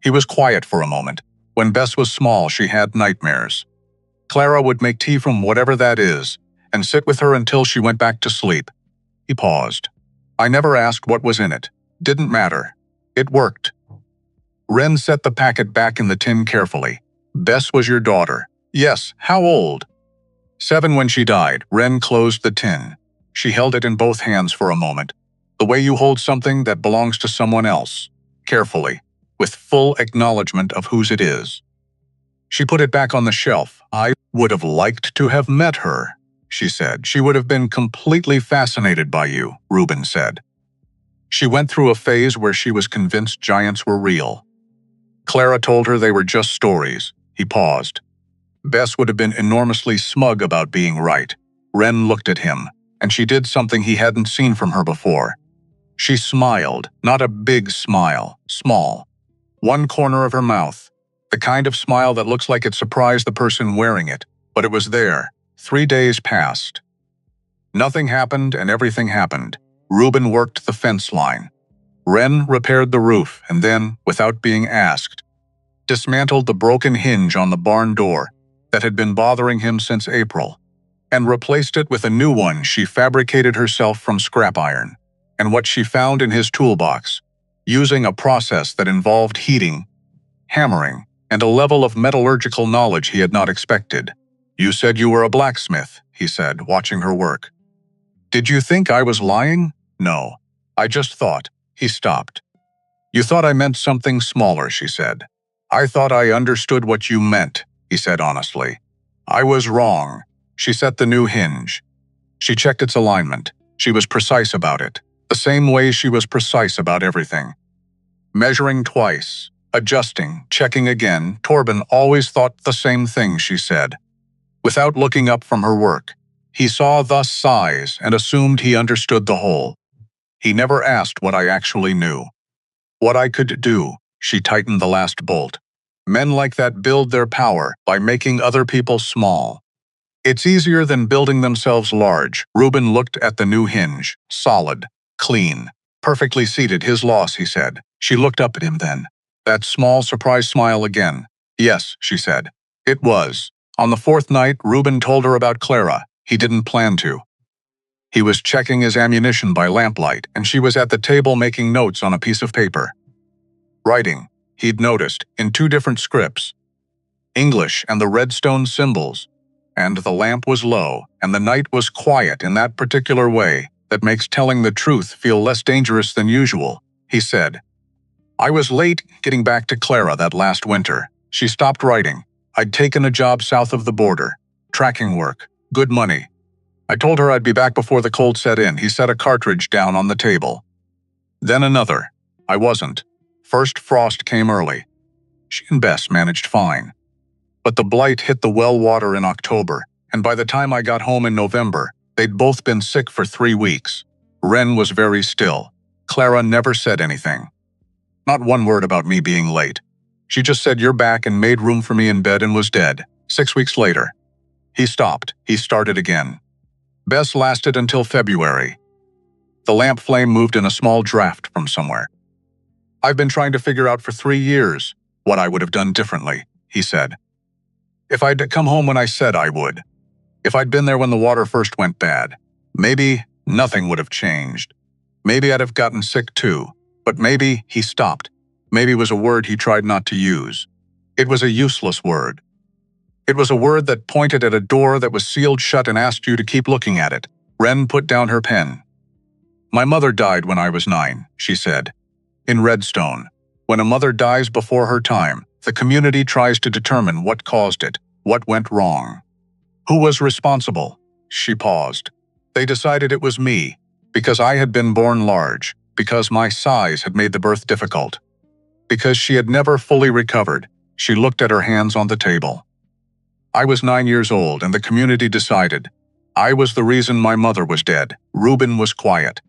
He was quiet for a moment. When Bess was small, she had nightmares. Clara would make tea from whatever that is, and sit with her until she went back to sleep. He paused. "I never asked what was in it. Didn't matter. It worked." Wren set the packet back in the tin carefully. "Bess was your daughter." "Yes. How old?" 7 when she died. Wren closed the tin. She held it in both hands for a moment, the way you hold something that belongs to someone else, carefully, with full acknowledgement of whose it is. She put it back on the shelf. "I would have liked to have met her," she said. "She would have been completely fascinated by you," Reuben said. She went through a phase where she was convinced giants were real. Clara told her they were just stories. He paused. Bess would have been enormously smug about being right. Wren looked at him, and she did something he hadn't seen from her before. She smiled, not a big smile, small. One corner of her mouth, the kind of smile that looks like it surprised the person wearing it, but it was there. 3 days passed. Nothing happened and everything happened. Reuben worked the fence line. Wren repaired the roof and then, without being asked, dismantled the broken hinge on the barn door that had been bothering him since April, and replaced it with a new one she fabricated herself from scrap iron and what she found in his toolbox, using a process that involved heating, hammering, and a level of metallurgical knowledge he had not expected. "You said you were a blacksmith," he said, watching her work. "Did you think I was lying?" "No. I just thought." He stopped. "You thought I meant something smaller," she said. "I thought I understood what you meant," he said honestly. "I was wrong." She set the new hinge. She checked its alignment. She was precise about it, the same way she was precise about everything. Measuring twice, adjusting, checking again. Torben always thought the same thing, she said. Without looking up from her work, he saw the size and assumed he understood the whole. He never asked what I actually knew. What I could do. She tightened the last bolt. Men like that build their power by making other people small. It's easier than building themselves large. Reuben looked at the new hinge, solid, clean, perfectly seated. "His loss," he said. She looked up at him then. That small surprised smile again. "Yes," she said. "It was." On the 4th night, Reuben told her about Clara. He didn't plan to. He was checking his ammunition by lamplight, and she was at the table making notes on a piece of paper. Writing, he'd noticed, in 2 different scripts. English and the redstone symbols. And the lamp was low, and the night was quiet in that particular way that makes telling the truth feel less dangerous than usual, he said. "I was late getting back to Clara that last winter." She stopped writing. "I'd taken a job south of the border. Tracking work. Good money. I told her I'd be back before the cold set in." He set a cartridge down on the table. Then another. "I wasn't. First frost came early. She and Bess managed fine. But the blight hit the well water in October, and by the time I got home in November, they'd both been sick for 3 weeks. Wren was very still. Clara never said anything. Not one word about me being late. She just said you're back and made room for me in bed and was dead. 6 weeks later." He stopped. He started again. "Bess lasted until February." The lamp flame moved in a small draft from somewhere. "I've been trying to figure out for 3 years what I would have done differently," he said. "If I'd come home when I said I would. If I'd been there when the water first went bad. Maybe nothing would have changed. Maybe I'd have gotten sick too. But maybe," he stopped. Maybe was a word he tried not to use. It was a useless word. It was a word that pointed at a door that was sealed shut and asked you to keep looking at it. Wren put down her pen. "My mother died when I was 9, she said. "In Redstone. When a mother dies before her time, the community tries to determine what caused it, what went wrong. Who was responsible?" She paused. "They decided it was me, because I had been born large, because my size had made the birth difficult. Because she had never fully recovered." She looked at her hands on the table. "I was 9 years old and the community decided. I was the reason my mother was dead." Reuben was quiet.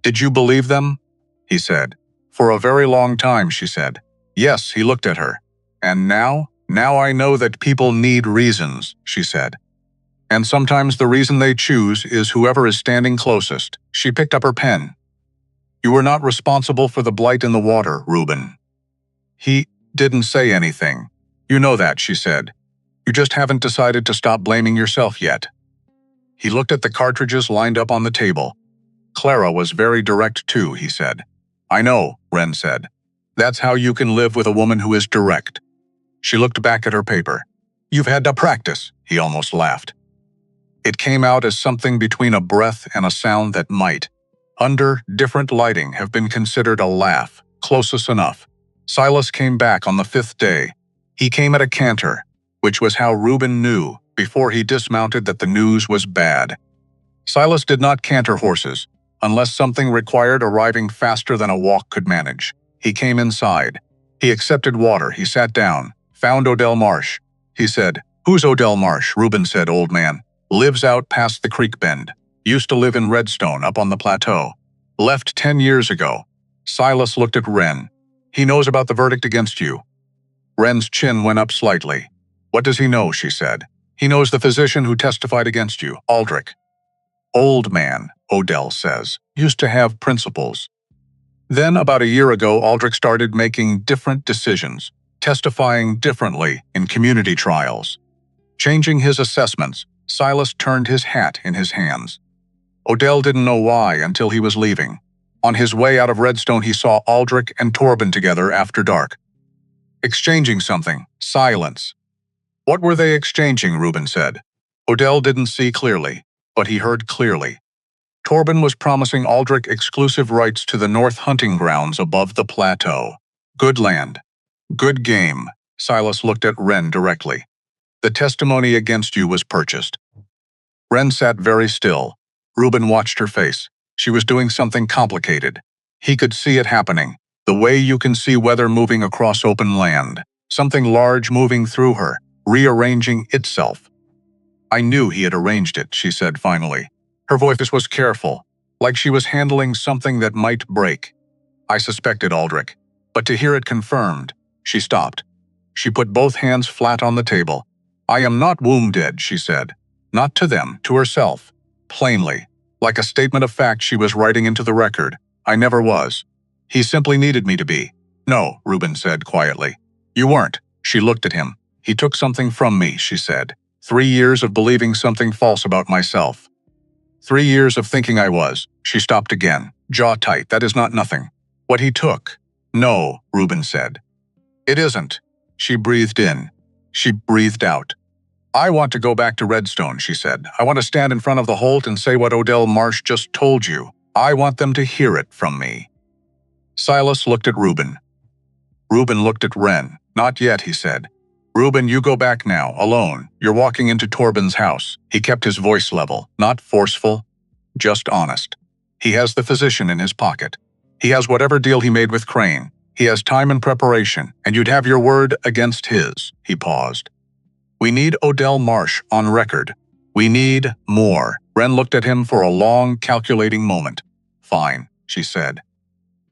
"Did you believe them?" he said. "For a very long time," she said. "Yes," he looked at her. "And now? Now I know that people need reasons," she said. "And sometimes the reason they choose is whoever is standing closest." She picked up her pen. "You were not responsible for the blight in the water, Reuben." He didn't say anything. "You know that," she said. "You just haven't decided to stop blaming yourself yet." He looked at the cartridges lined up on the table. "Clara was very direct too," he said. "I know," Wren said. "That's how you can live with a woman who is direct." She looked back at her paper. "You've had to practice," he almost laughed. It came out as something between a breath and a sound that might, under different lighting, have been considered a laugh, closest enough. Silas came back on the 5th day. He came at a canter, which was how Reuben knew, before he dismounted, that the news was bad. Silas did not canter horses, unless something required arriving faster than a walk could manage. He came inside. He accepted water. He sat down, found Odell Marsh. He said, "Who's Odell Marsh?" Reuben said, "Old man. Lives out past the creek bend. Used to live in Redstone, up on the plateau. Left 10 years ago." Silas looked at Wren. "He knows about the verdict against you." Wren's chin went up slightly. "What does he know?" she said. "He knows the physician who testified against you, Aldrich." "Old man," Odell says, "used to have principles." Then, about a year ago, Aldrich started making different decisions, testifying differently in community trials. Changing his assessments, Silas turned his hat in his hands. Odell didn't know why until he was leaving. On his way out of Redstone, he saw Aldrich and Torben together after dark. Exchanging something. Silence. "What were they exchanging?" Reuben said. Odell didn't see clearly, but he heard clearly. Torben was promising Aldrich exclusive rights to the north hunting grounds above the plateau. "Good land. Good game." Silas looked at Wren directly. "The testimony against you was purchased." Wren sat very still. Reuben watched her face. She was doing something complicated. He could see it happening, the way you can see weather moving across open land. Something large moving through her, rearranging itself. "I knew he had arranged it," she said finally. Her voice was careful, like she was handling something that might break. "I suspected Aldrich, but to hear it confirmed." She stopped. She put both hands flat on the table. "I am not wounded," she said. Not to them, to herself. Plainly, like a statement of fact she was writing into the record. "I never was. He simply needed me to be." "No," Reuben said quietly. "You weren't." She looked at him. "He took something from me," she said. 3 years of believing something false about myself. 3 years of thinking I was." She stopped again, jaw tight. "That is not nothing." "What he took." "No," Reuben said. "It isn't." She breathed in. She breathed out. "I want to go back to Redstone," she said. "I want to stand in front of the Holt and say what Odell Marsh just told you. I want them to hear it from me." Silas looked at Reuben. Reuben looked at Wren. "Not yet," he said. "Reuben, you go back now, alone. You're walking into Torben's house." He kept his voice level, not forceful, just honest. "He has the physician in his pocket. He has whatever deal he made with Crane. He has time and preparation, and you'd have your word against his." He paused. "We need Odell Marsh on record. We need more." Wren looked at him for a long, calculating moment. "Fine," she said.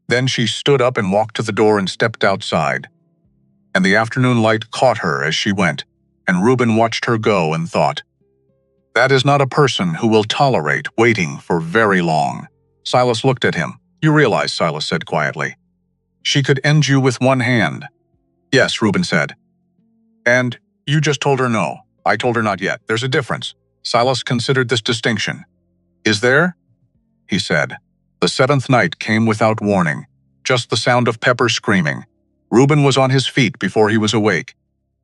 Then she stood up and walked to the door and stepped outside. and the afternoon light caught her as she went, and Reuben watched her go and thought, "That is not a person who will tolerate waiting for very long." Silas looked at him. "You realize," Silas said quietly, "she could end you with one hand." "Yes," Reuben said. "And you just told her no." "I told her not yet. There's a difference." Silas considered this distinction. "Is there?" he said. The seventh night came without warning, just the sound of Pepper screaming. Reuben was on his feet before he was awake.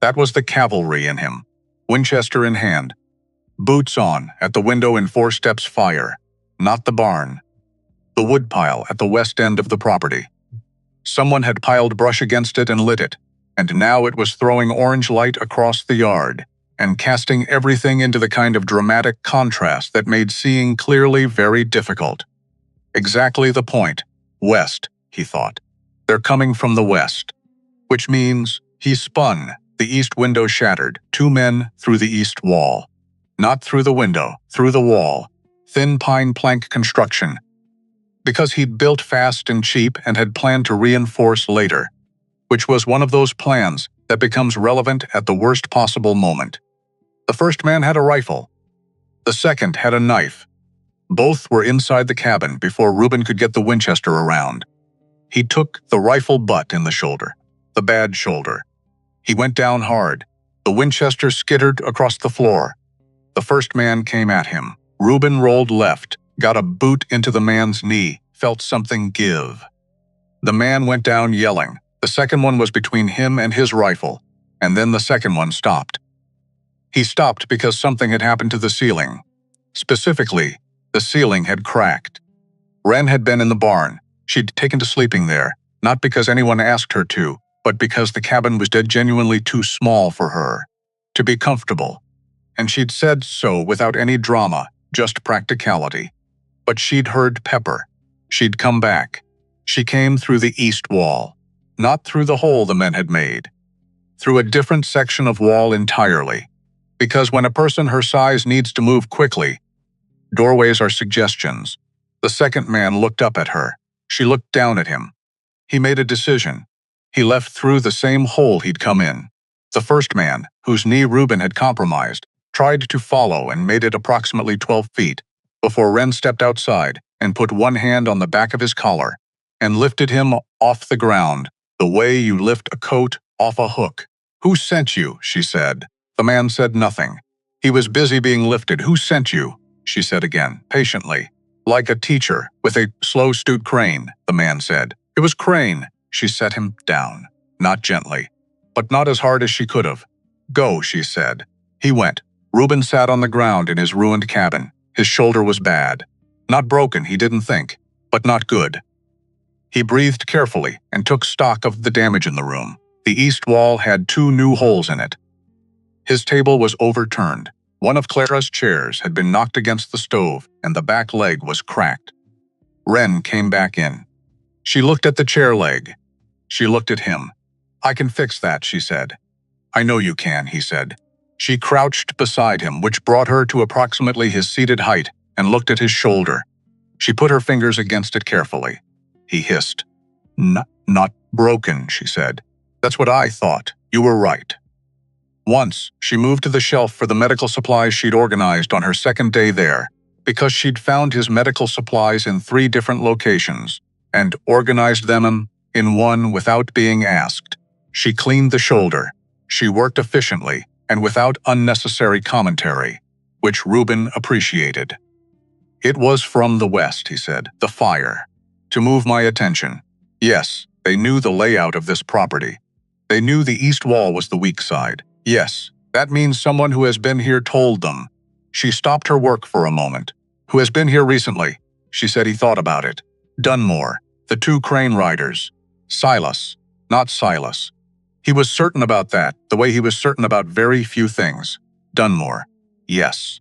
That was the cavalry in him, Winchester in hand. Boots on, at the window in 4 steps fire, not the barn. The woodpile at the west end of the property. Someone had piled brush against it and lit it, and now it was throwing orange light across the yard and casting everything into the kind of dramatic contrast that made seeing clearly very difficult. Exactly the point. West, he thought. They're coming from the west. Which means, he spun, the east window shattered, 2 men through the east wall. Not through the window, through the wall. Thin pine plank construction. Because he'd built fast and cheap and had planned to reinforce later. Which was one of those plans that becomes relevant at the worst possible moment. The first man had a rifle. The second had a knife. Both were inside the cabin before Reuben could get the Winchester around. He took the rifle butt in the shoulder, the bad shoulder. He went down hard. The Winchester skittered across the floor. The first man came at him. Reuben rolled left, got a boot into the man's knee, felt something give. The man went down yelling. The second one was between him and his rifle, and then the second one stopped. He stopped because something had happened to the ceiling. Specifically, the ceiling had cracked. Wren had been in the barn. She'd taken to sleeping there, not because anyone asked her to, but because the cabin was dead genuinely too small for her to be comfortable. And she'd said so without any drama, just practicality. But she'd heard Pepper. She'd come back. She came through the east wall, not through the hole the men had made, through a different section of wall entirely. Because when a person her size needs to move quickly, doorways are suggestions. The second man looked up at her. She looked down at him. He made a decision. He left through the same hole he'd come in. The first man, whose knee Reuben had compromised, tried to follow and made it approximately 12 feet, before Wren stepped outside and put one hand on the back of his collar and lifted him off the ground, the way you lift a coat off a hook. "Who sent you?" she said. The man said nothing. He was busy being lifted. "Who sent you?" she said again, patiently. "Like a teacher, with a slow stewed Crane," the man said. "It was Crane." She set him down, not gently, but not as hard as she could have. "Go," she said. He went. Reuben sat on the ground in his ruined cabin. His shoulder was bad. Not broken, he didn't think, but not good. He breathed carefully and took stock of the damage in the room. The east wall had 2 new holes in it. His table was overturned. One of Clara's chairs had been knocked against the stove, and the back leg was cracked. Wren came back in. She looked at the chair leg. She looked at him. "I can fix that," she said. "I know you can," he said. She crouched beside him, which brought her to approximately his seated height, and looked at his shoulder. She put her fingers against it carefully. He hissed. Not broken," she said. "That's what I thought. You were right." Once, she moved to the shelf for the medical supplies she'd organized on her second day there, because she'd found his medical supplies in 3 different locations, and organized them in one without being asked. She cleaned the shoulder. She worked efficiently and without unnecessary commentary, which Reuben appreciated. "It was from the west," he said, "the fire. To move my attention. Yes, they knew the layout of this property. They knew the east wall was the weak side. Yes, that means someone who has been here told them." She stopped her work for a moment. "Who has been here recently?" She said. He thought about it. "Dunmore. The 2 Crane riders. Silas, not Silas." He was certain about that, the way he was certain about very few things. Dunmore. Yes.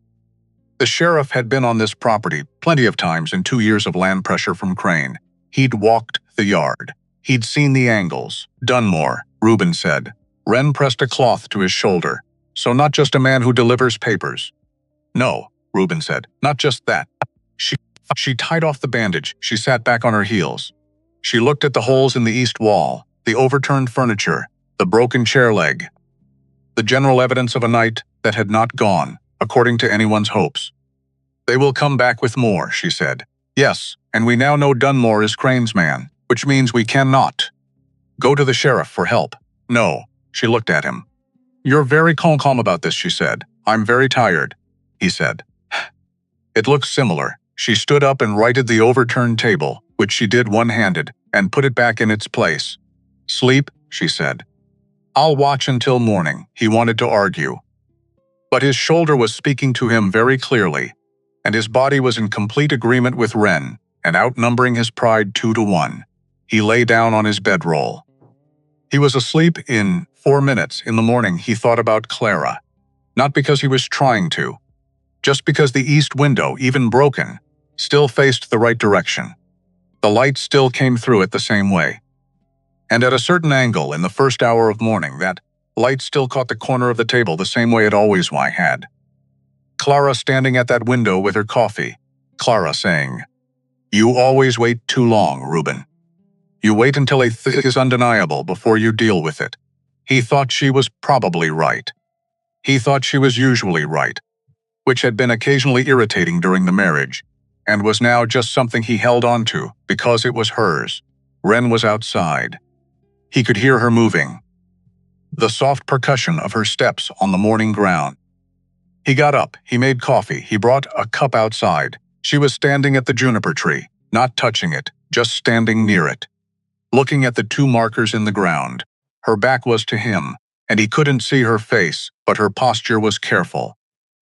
The sheriff had been on this property plenty of times in 2 years of land pressure from Crane. He'd walked the yard. He'd seen the angles. Dunmore, Reuben said. Wren pressed a cloth to his shoulder. "So not just a man who delivers papers." "No," Reuben said, "not just that." She tied off the bandage. She sat back on her heels. She looked at the holes in the east wall, the overturned furniture, the broken chair leg, the general evidence of a night that had not gone according to anyone's hopes. "They will come back with more," she said. "Yes, and we now know Dunmore is Crane's man, which means we cannot go to the sheriff for help." "No." She looked at him. "You're very calm about this," she said. "I'm very tired," he said. "It looks similar." She stood up and righted the overturned table, which she did one-handed, and put it back in its place. "Sleep," she said. "I'll watch until morning," he wanted to argue. But his shoulder was speaking to him very clearly, and his body was in complete agreement with Wren, and outnumbering his pride 2-1. He lay down on his bedroll. He was asleep in 4 minutes. In the morning, he thought about Clara. Not because he was trying to, just because the east window, even broken, still faced the right direction. The light still came through it the same way. And at a certain angle in the first hour of morning, that light still caught the corner of the table the same way it always had. Clara standing at that window with her coffee. Clara saying, "You always wait too long, Reuben. You wait until a thing is undeniable before you deal with it." He thought she was probably right. He thought she was usually right, which had been occasionally irritating during the marriage, and was now just something he held on to because it was hers. Wren was outside. He could hear her moving, the soft percussion of her steps on the morning ground. He got up, he made coffee, he brought a cup outside. She was standing at the juniper tree, not touching it, just standing near it, looking at the 2 markers in the ground. Her back was to him, and he couldn't see her face, but her posture was careful.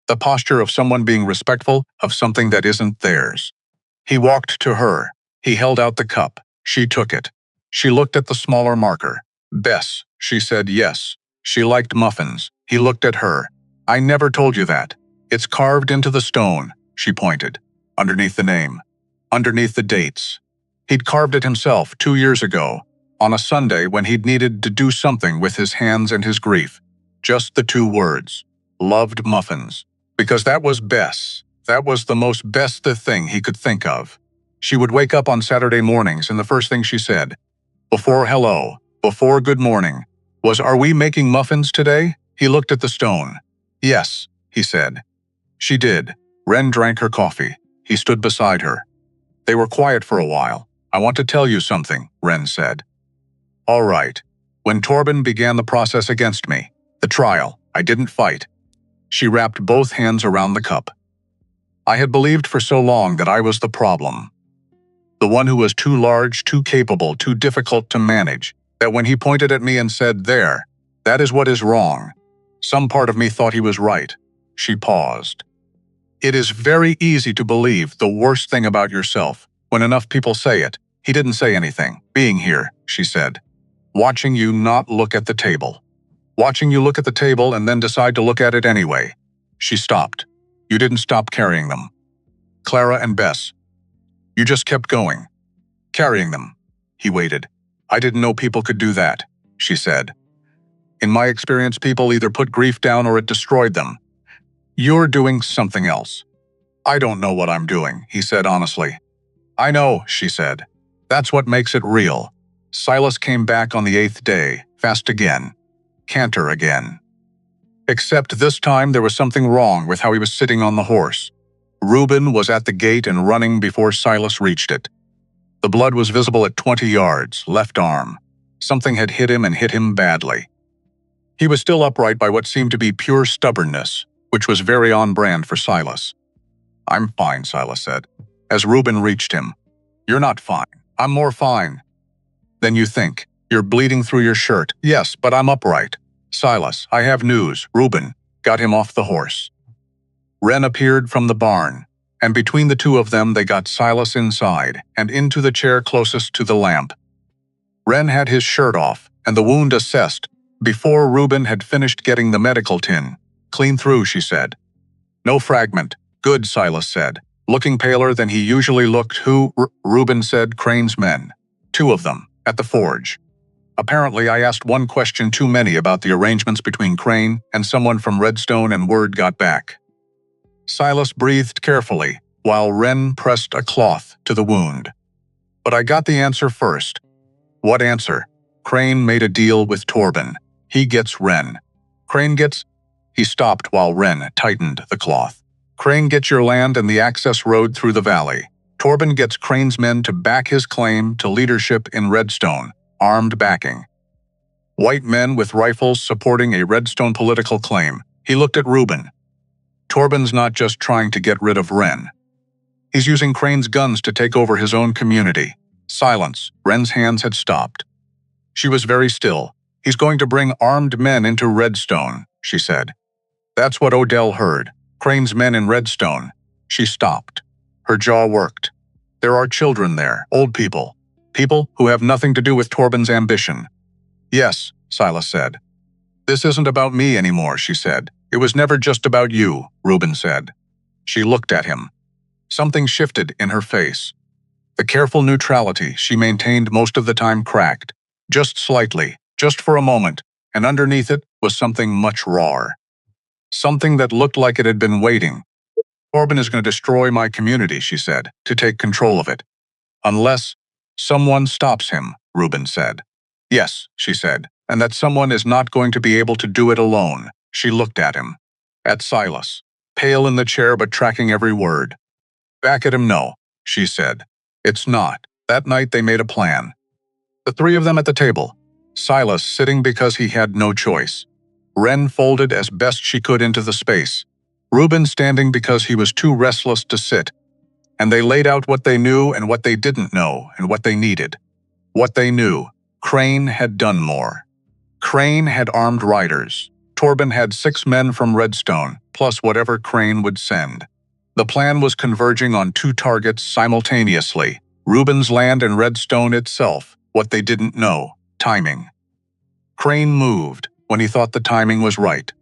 The posture of someone being respectful of something that isn't theirs. He walked to her. He held out the cup. She took it. She looked at the smaller marker. "Bess," she said. "Yes." She liked muffins. He looked at her. "I never told you that. It's carved into the stone," she pointed. "Underneath the name. Underneath the dates. He'd carved it himself 2 years ago, on a Sunday when he'd needed to do something with his hands and his grief. Just the 2 words. Loved muffins. Because that was Bess. That was the most best thing he could think of. She would wake up on Saturday mornings, and the first thing she said, before hello, before good morning, was, "Are we making muffins today?" He looked at the stone. "Yes," he said. She did. Wren drank her coffee. He stood beside her. They were quiet for a while. "I want to tell you something," Wren said. "All right. When Torben began the process against me, the trial, I didn't fight." She wrapped both hands around the cup. "I had believed for so long that I was the problem. The one who was too large, too capable, too difficult to manage, that when he pointed at me and said, 'There, that is what is wrong,' some part of me thought he was right." She paused. "It is very easy to believe the worst thing about yourself when enough people say it." He didn't say anything. "Being here," she said. "Watching you not look at the table. Watching you look at the table and then decide to look at it anyway." She stopped. "You didn't stop carrying them. Clara and Bess. You just kept going. Carrying them." He waited. "I didn't know people could do that," she said. "In my experience, people either put grief down or it destroyed them. You're doing something else." "I don't know what I'm doing," he said honestly. "I know," she said. "That's what makes it real." Silas came back on the 8th day, fast again. Canter again. Except this time there was something wrong with how he was sitting on the horse. Reuben was at the gate and running before Silas reached it. The blood was visible at 20 yards, left arm. Something had hit him and hit him badly. He was still upright by what seemed to be pure stubbornness, which was very on brand for Silas. "I'm fine," Silas said, as Reuben reached him. "You're not fine. I'm more fine than you think. You're bleeding through your shirt." "Yes, but I'm upright." "Silas, I have news." Reuben got him off the horse. Wren appeared from the barn, and between the 2 of them they got Silas inside and into the chair closest to the lamp. Wren had his shirt off and the wound assessed before Reuben had finished getting the medical tin. "Clean through," she said. "No fragment." "Good," Silas said, looking paler than he usually looked. "Who?" Reuben said. "Crane's men. 2 of them, at the forge. Apparently I asked one question too many about the arrangements between Crane and someone from Redstone, and word got back." Silas breathed carefully, while Wren pressed a cloth to the wound. "But I got the answer first." "What answer?" "Crane made a deal with Torben. He gets Wren. Crane gets... He stopped while Wren tightened the cloth. Crane gets your land and the access road through the valley. Torben gets Crane's men to back his claim to leadership in Redstone, armed backing. White men with rifles supporting a Redstone political claim. He looked at Reuben. Torben's not just trying to get rid of Wren. He's using Crane's guns to take over his own community. Silence. Wren's hands had stopped. She was very still. He's going to bring armed men into Redstone, she said. That's what Odell heard. Crane's men in Redstone. She stopped. Her jaw worked. There are children there, old people. People who have nothing to do with Torben's ambition. Yes, Silas said. This isn't about me anymore, she said. It was never just about you, Reuben said. She looked at him. Something shifted in her face. The careful neutrality she maintained most of the time cracked. Just slightly, just for a moment, and underneath it was something much rawer. Something that looked like it had been waiting. Torben is going to destroy my community, she said, to take control of it. Unless someone stops him, Reuben said. Yes, she said, and that someone is not going to be able to do it alone. She looked at him. At Silas, pale in the chair but tracking every word. Back at him, no, she said. It's not. That night they made a plan. The three of them at the table. Silas sitting because he had no choice. Wren folded as best she could into the space. Reuben standing because he was too restless to sit. And they laid out what they knew and what they didn't know and what they needed. What they knew. Crane had done more. Crane had armed riders. Torben had 6 men from Redstone, plus whatever Crane would send. The plan was converging on 2 targets simultaneously. Reuben's land and Redstone itself. What they didn't know. Timing. Crane moved when he thought the timing was right.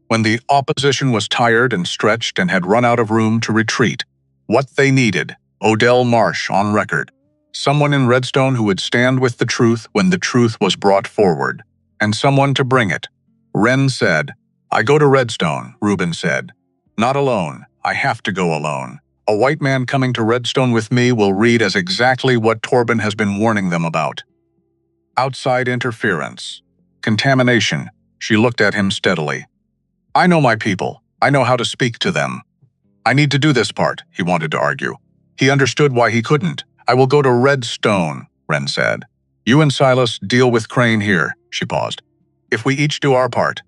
When the opposition was tired and stretched and had run out of room to retreat. What they needed. Odell Marsh on record. Someone in Redstone who would stand with the truth when the truth was brought forward. And someone to bring it. Wren said, I go to Redstone, Reuben said. Not alone. I have to go alone. A white man coming to Redstone with me will read as exactly what Torben has been warning them about. Outside interference. Contamination. She looked at him steadily. I know my people. I know how to speak to them. I need to do this part, he wanted to argue. He understood why he couldn't. I will go to Redstone, Wren said. You and Silas deal with Crane here, she paused. If we each do our part.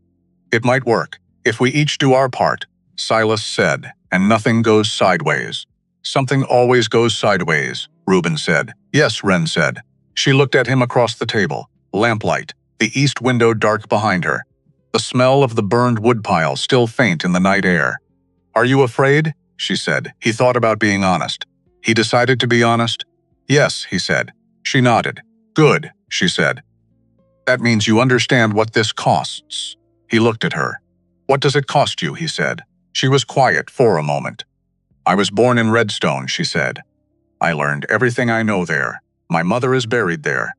It might work. If we each do our part, Silas said, and nothing goes sideways. Something always goes sideways, Reuben said. Yes, Wren said. She looked at him across the table. Lamplight, the east window dark behind her. The smell of the burned woodpile still faint in the night air. Are you afraid? She said. He thought about being honest. He decided to be honest. Yes, he said. She nodded. Good, she said. That means you understand what this costs. He looked at her. What does it cost you, he said. She was quiet for a moment. I was born in Redstone, she said. I learned everything I know there. My mother is buried there.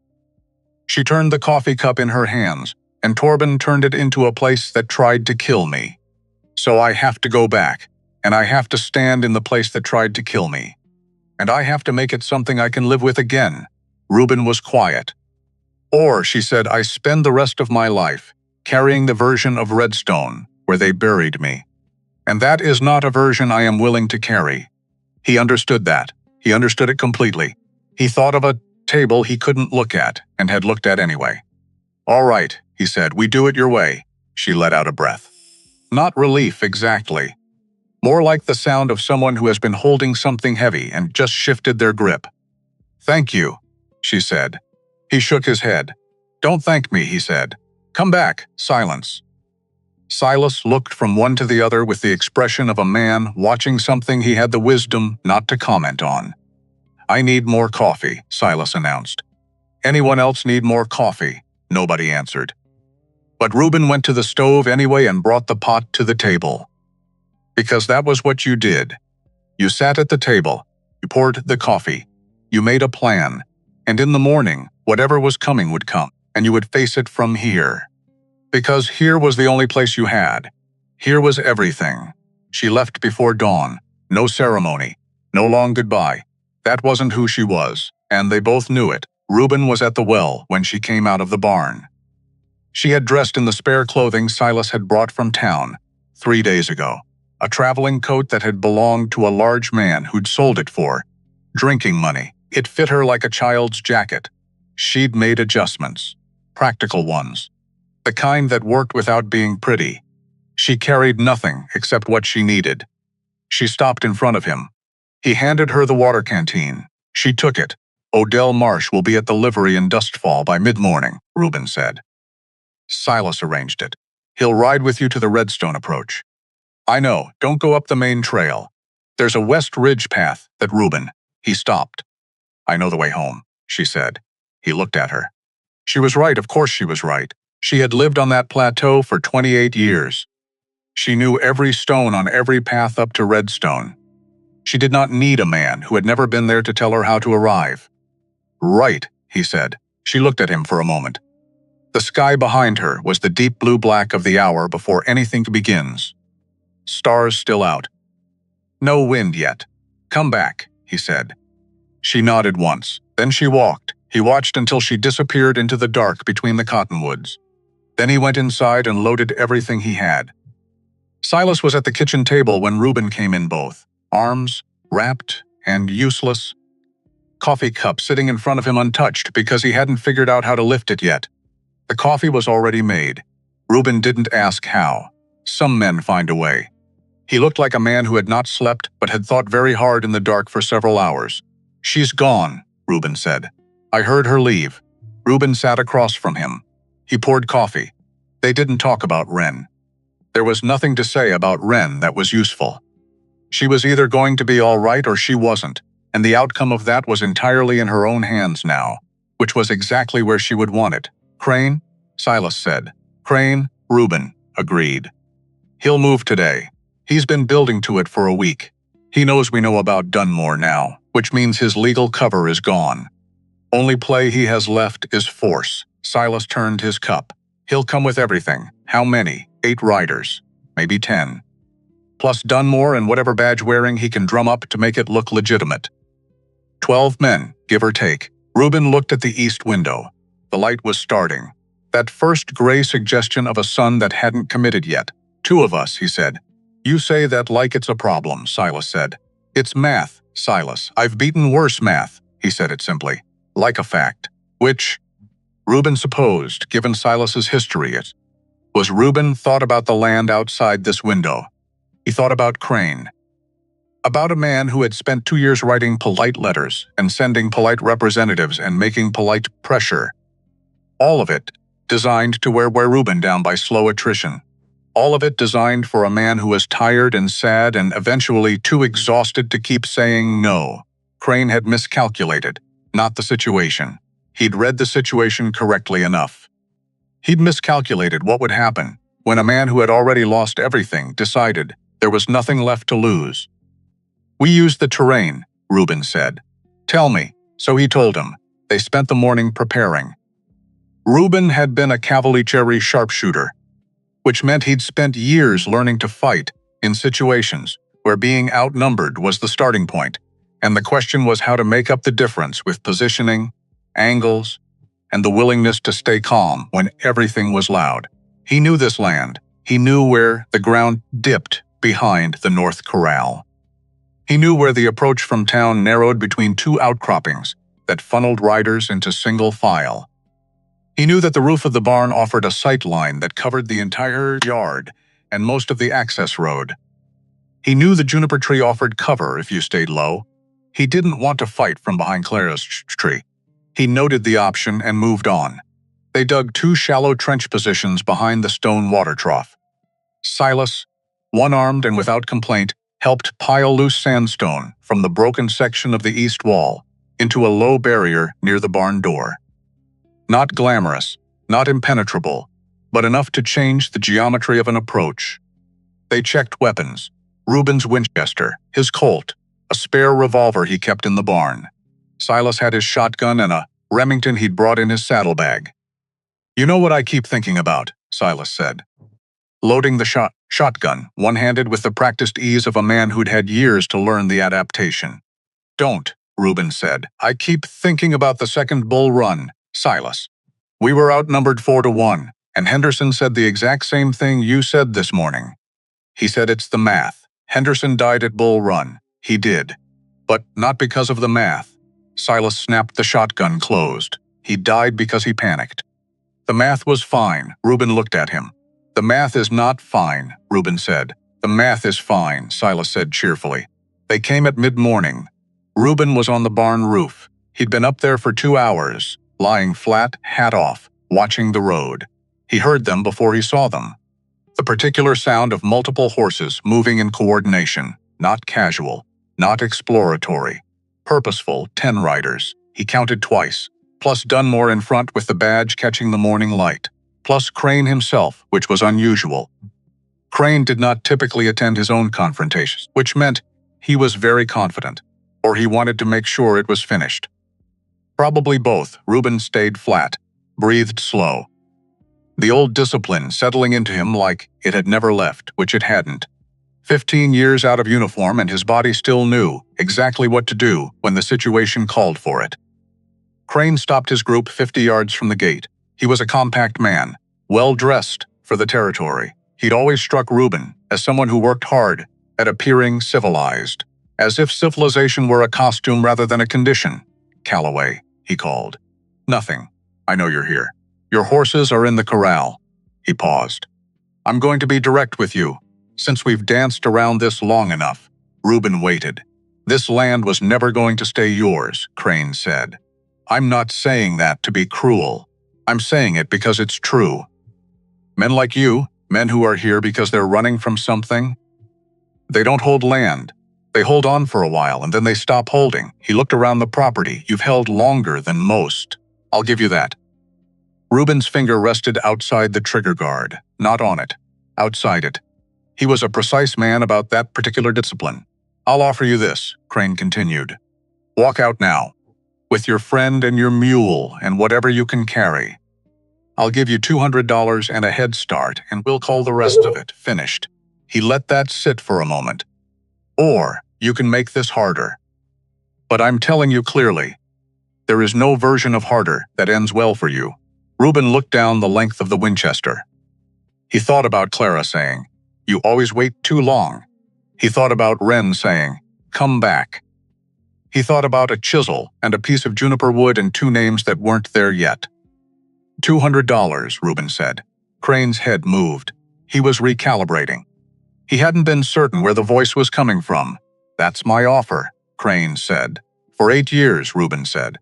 She turned the coffee cup in her hands, and Torben turned it into a place that tried to kill me. So I have to go back, and I have to stand in the place that tried to kill me. And I have to make it something I can live with again. Reuben was quiet. Or, she said, I spend the rest of my life carrying the version of Redstone where they buried me. And that is not a version I am willing to carry. He understood that. He understood it completely. He thought of a table he couldn't look at and had looked at anyway. All right, he said, we do it your way. She let out a breath. Not relief exactly. More like the sound of someone who has been holding something heavy and just shifted their grip. Thank you, she said. He shook his head. Don't thank me, he said. Come back. Silence. Silas looked from one to the other with the expression of a man watching something he had the wisdom not to comment on. I need more coffee, Silas announced. Anyone else need more coffee? Nobody answered. But Reuben went to the stove anyway and brought the pot to the table. Because that was what you did. You sat at the table. You poured the coffee. You made a plan. And in the morning, whatever was coming would come, and you would face it from here. Because here was the only place you had. Here was everything. She left before dawn. No ceremony. No long goodbye. That wasn't who she was, and they both knew it. Reuben was at the well when she came out of the barn. She had dressed in the spare clothing Silas had brought from town 3 days ago, a traveling coat that had belonged to a large man who'd sold it for drinking money. It fit her like a child's jacket. She'd made adjustments, practical ones, the kind that worked without being pretty. She carried nothing except what she needed. She stopped in front of him. He handed her the water canteen. She took it. "Odell Marsh will be at the livery in Dustfall by mid-morning," Reuben said. "Silas arranged it. He'll ride with you to the Redstone approach." "I know, don't go up the main trail. There's a West Ridge path that Reuben." He stopped. "I know the way home," she said. He looked at her. She was right, of course she was right. She had lived on that plateau for 28 years. She knew every stone on every path up to Redstone. She did not need a man who had never been there to tell her how to arrive. "Right," he said. She looked at him for a moment. The sky behind her was the deep blue-black of the hour before anything begins. Stars still out. "No wind yet. Come back," he said. She nodded once. Then she walked. He watched until she disappeared into the dark between the cottonwoods. Then he went inside and loaded everything he had. Silas was at the kitchen table when Reuben came in, both arms wrapped and useless. Coffee cup sitting in front of him untouched because he hadn't figured out how to lift it yet. The coffee was already made. Reuben didn't ask how. Some men find a way. He looked like a man who had not slept but had thought very hard in the dark for several hours. "She's gone," Reuben said. "I heard her leave." Reuben sat across from him. He poured coffee. They didn't talk about Wren. There was nothing to say about Wren that was useful. She was either going to be all right or she wasn't, and the outcome of that was entirely in her own hands now, which was exactly where she would want it. "Crane?" Silas said. "Crane," Reuben agreed. "He'll move today. He's been building to it for a week. He knows we know about Dunmore now, which means his legal cover is gone. Only play he has left is force." Silas turned his cup. "He'll come with everything. How many? 8 riders. Maybe 10. Plus Dunmore and whatever badge wearing he can drum up to make it look legitimate. 12 men, give or take." Reuben looked at the east window. The light was starting. That first gray suggestion of a sun that hadn't committed yet. "2 of us," he said. "You say that like it's a problem," Silas said. "It's math, Silas. I've beaten worse math." He said it simply, like a fact. Which, Reuben supposed, given Silas's history, it was. Reuben thought about the land outside this window. He thought about Crane. About a man who had spent 2 years writing polite letters and sending polite representatives and making polite pressure. All of it designed to wear Reuben down by slow attrition. All of it designed for a man who was tired and sad and eventually too exhausted to keep saying no. Crane had miscalculated, not the situation. He'd read the situation correctly enough. He'd miscalculated what would happen when a man who had already lost everything decided there was nothing left to lose. "We used the terrain," Reuben said. "Tell me." So he told him. They spent the morning preparing. Reuben had been a cavalry sharpshooter, which meant he'd spent years learning to fight in situations where being outnumbered was the starting point, and the question was how to make up the difference with positioning, angles, and the willingness to stay calm when everything was loud. He knew this land. He knew where the ground dipped behind the North Corral. He knew where the approach from town narrowed between 2 outcroppings that funneled riders into single file. He knew that the roof of the barn offered a sight line that covered the entire yard and most of the access road. He knew the juniper tree offered cover if you stayed low. He didn't want to fight from behind Clara's tree. He noted the option and moved on. They dug 2 shallow trench positions behind the stone water trough. Silas, one-armed and without complaint, helped pile loose sandstone from the broken section of the east wall into a low barrier near the barn door. Not glamorous, not impenetrable, but enough to change the geometry of an approach. They checked weapons. Reuben's Winchester, his Colt, a spare revolver he kept in the barn. Silas had his shotgun and a Remington he'd brought in his saddlebag. "You know what I keep thinking about," Silas said. Loading the shotgun, one-handed with the practiced ease of a man who'd had years to learn the adaptation. "Don't," Reuben said. "I keep thinking about the second Bull Run, Silas. We were outnumbered 4-1, And Henderson said the exact same thing you said this morning. He said it's the math. Henderson died at Bull Run. He did. But not because of the math. Silas snapped the shotgun closed. He died because he panicked. The math was fine. Reuben looked at him. The math is not fine, Reuben said. The math is fine, Silas said cheerfully. They came at mid-morning. Reuben was on the barn roof. He'd been up there for 2 hours, lying flat, hat off, watching the road. He heard them before he saw them. The particular sound of multiple horses moving in coordination, not casual, not exploratory. Purposeful, 10 riders. He counted twice, plus Dunmore in front with the badge catching the morning light, plus Crane himself, which was unusual. Crane did not typically attend his own confrontations, which meant he was very confident, or he wanted to make sure it was finished. Probably both. Reuben stayed flat, breathed slow. The old discipline settling into him like it had never left, which it hadn't. 15 years out of uniform and his body still knew exactly what to do when the situation called for it. Crane stopped his group 50 yards from the gate. He was a compact man, well-dressed for the territory. He'd always struck Reuben as someone who worked hard at appearing civilized, as if civilization were a costume rather than a condition. "Calloway," he called. "Nothing. I know you're here. Your horses are in the corral." He paused. "I'm going to be direct with you. Since we've danced around this long enough." Reuben waited. "This land was never going to stay yours," Crane said. "I'm not saying that to be cruel. I'm saying it because it's true. Men like you, men who are here because they're running from something, they don't hold land. They hold on for a while and then they stop holding." He looked around the property. "You've held longer than most. I'll give you that." Reuben's finger rested outside the trigger guard, not on it, outside it. He was a precise man about that particular discipline. "I'll offer you this," Crane continued. "Walk out now, with your friend and your mule and whatever you can carry. I'll give you $200 and a head start, and we'll call the rest of it finished." He let that sit for a moment. "Or you can make this harder. But I'm telling you clearly, there is no version of harder that ends well for you." Reuben looked down the length of the Winchester. He thought about Clara saying, "You always wait too long." He thought about Wren saying, "Come back." He thought about a chisel and a piece of juniper wood and 2 names that weren't there yet. $200, Reuben said. Crane's head moved. He was recalibrating. He hadn't been certain where the voice was coming from. "That's my offer," Crane said. "For 8 years, Reuben said.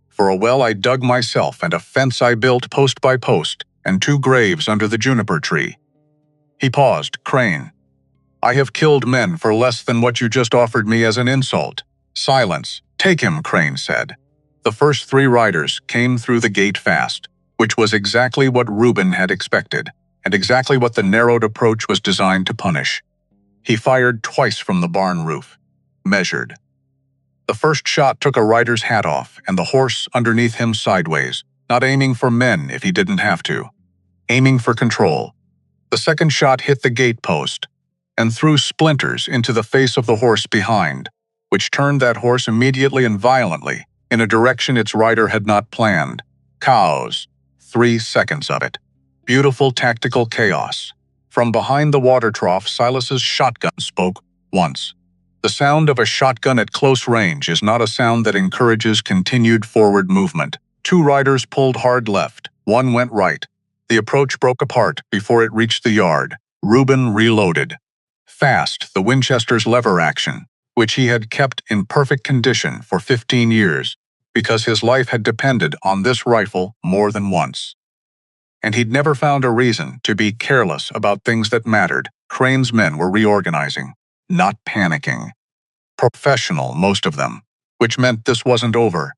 For a well I dug myself and a fence I built post by post and 2 graves under the juniper tree." He paused. "Crane, I have killed men for less than what you just offered me as an insult." "Silence. Take him," Crane said. The first 3 riders came through the gate fast, which was exactly what Reuben had expected, and exactly what the narrowed approach was designed to punish. He fired twice from the barn roof. Measured. The first shot took a rider's hat off and the horse underneath him sideways, not aiming for men if he didn't have to. Aiming for control. The second shot hit the gate post and threw splinters into the face of the horse behind, which turned that horse immediately and violently in a direction its rider had not planned. Cows. 3 seconds of it. Beautiful tactical chaos. From behind the water trough, Silas's shotgun spoke once. The sound of a shotgun at close range is not a sound that encourages continued forward movement. 2 riders pulled hard left. 1 went right. The approach broke apart before it reached the yard. Reuben reloaded. Fast, the Winchester's lever action, which he had kept in perfect condition for 15 years, because his life had depended on this rifle more than once. And he'd never found a reason to be careless about things that mattered. Crane's men were reorganizing, not panicking. Professional, most of them, which meant this wasn't over.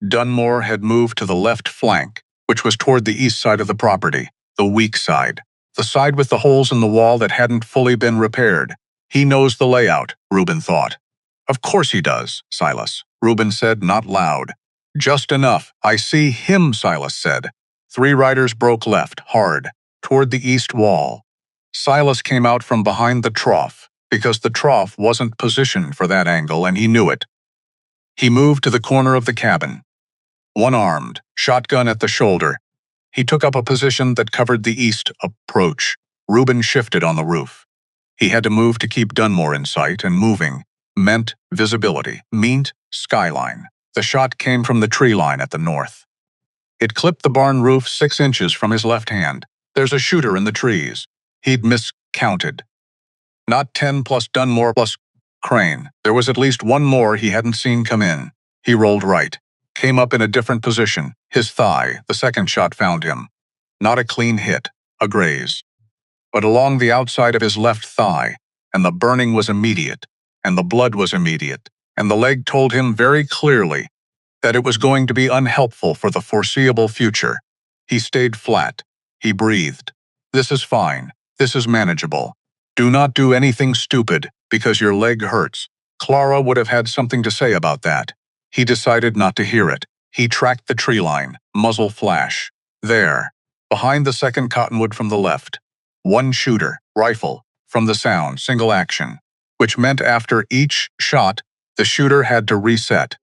Dunmore had moved to the left flank, which was toward the east side of the property, the weak side, the side with the holes in the wall that hadn't fully been repaired. He knows the layout, Reuben thought. Of course he does, Silas, Reuben said, not loud. Just enough. I see him, Silas said. 3 riders broke left, hard, toward the east wall. Silas came out from behind the trough, because the trough wasn't positioned for that angle and he knew it. He moved to the corner of the cabin. One-armed, shotgun at the shoulder. He took up a position that covered the east approach. Reuben shifted on the roof. He had to move to keep Dunmore in sight, and moving meant visibility, meant skyline. The shot came from the tree line at the north. It clipped the barn roof 6 inches from his left hand. There's a shooter in the trees. He'd miscounted. Not 10 plus Dunmore plus Crane. There was at least one more he hadn't seen come in. He rolled right, came up in a different position. His thigh, the second shot found him. Not a clean hit, a graze, but along the outside of his left thigh, and the burning was immediate, and the blood was immediate, and the leg told him very clearly that it was going to be unhelpful for the foreseeable future. He stayed flat. He breathed. This is fine. This is manageable. Do not do anything stupid because your leg hurts. Clara would have had something to say about that. He decided not to hear it. He tracked the tree line, muzzle flash. There, behind the second cottonwood from the left. One shooter, rifle, from the sound, single action, which meant after each shot, the shooter had to reset,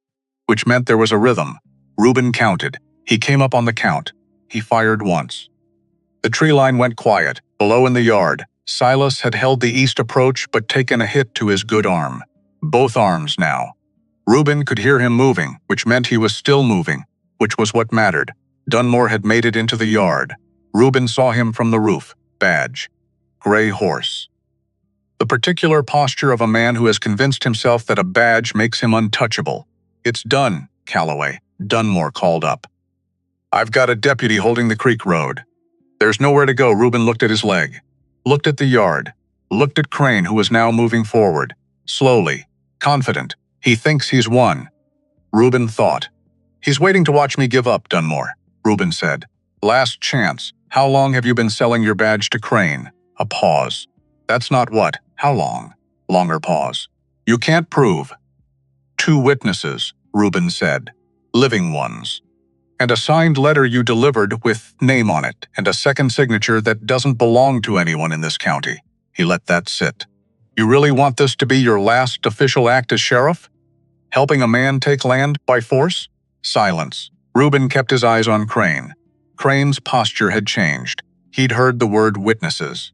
which meant there was a rhythm. Reuben counted. He came up on the count. He fired once. The tree line went quiet. Below in the yard, Silas had held the east approach but taken a hit to his good arm. Both arms now. Reuben could hear him moving, which meant he was still moving, which was what mattered. Dunmore had made it into the yard. Reuben saw him from the roof. Badge. Gray horse. The particular posture of a man who has convinced himself that a badge makes him untouchable. It's done, Calloway, Dunmore called up. I've got a deputy holding the creek road. There's nowhere to go. Reuben looked at his leg, looked at the yard, looked at Crane, who was now moving forward, slowly, confident. He thinks he's won. Reuben thought. He's waiting to watch me give up, Dunmore, Reuben said. Last chance. How long have you been selling your badge to Crane? A pause. That's not what. How long? Longer pause. You can't prove. 2 witnesses, Reuben said. Living ones. And a signed letter you delivered with name on it, and a second signature that doesn't belong to anyone in this county. He let that sit. You really want this to be your last official act as sheriff? Helping a man take land by force? Silence. Reuben kept his eyes on Crane. Crane's posture had changed. He'd heard the word witnesses.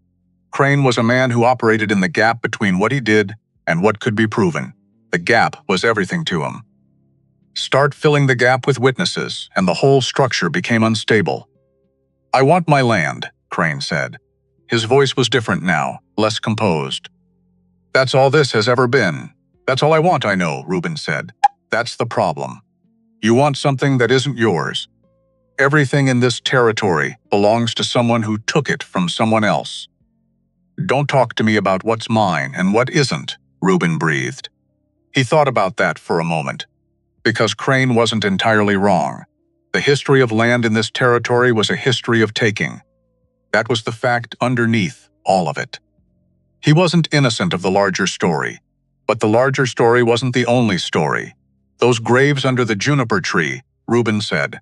Crane was a man who operated in the gap between what he did and what could be proven. The gap was everything to him. Start filling the gap with witnesses, and the whole structure became unstable. I want my land, Crane said. His voice was different now, less composed. That's all this has ever been. That's all I want, I know, Reuben said. That's the problem. You want something that isn't yours. Everything in this territory belongs to someone who took it from someone else. Don't talk to me about what's mine and what isn't, Reuben breathed. He thought about that for a moment. Because Crane wasn't entirely wrong. The history of land in this territory was a history of taking. That was the fact underneath all of it. He wasn't innocent of the larger story. But the larger story wasn't the only story. Those graves under the juniper tree, Reuben said.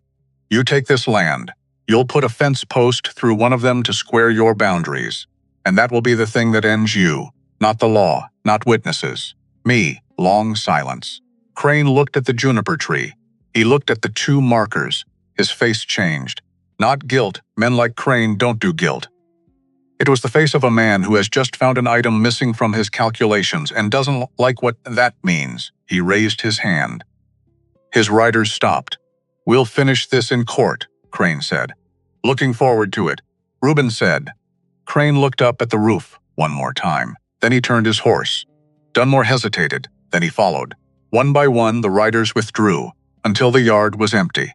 You take this land. You'll put a fence post through one of them to square your boundaries. And that will be the thing that ends you. Not the law, not witnesses. Me. Long silence. Crane looked at the juniper tree. He looked at the 2 markers. His face changed. Not guilt. Men like Crane don't do guilt. It was the face of a man who has just found an item missing from his calculations and doesn't like what that means. He raised his hand. His riders stopped. We'll finish this in court, Crane said. Looking forward to it, Reuben said. Crane looked up at the roof one more time. Then he turned his horse. Dunmore hesitated. Then he followed. One by one, the riders withdrew, until the yard was empty.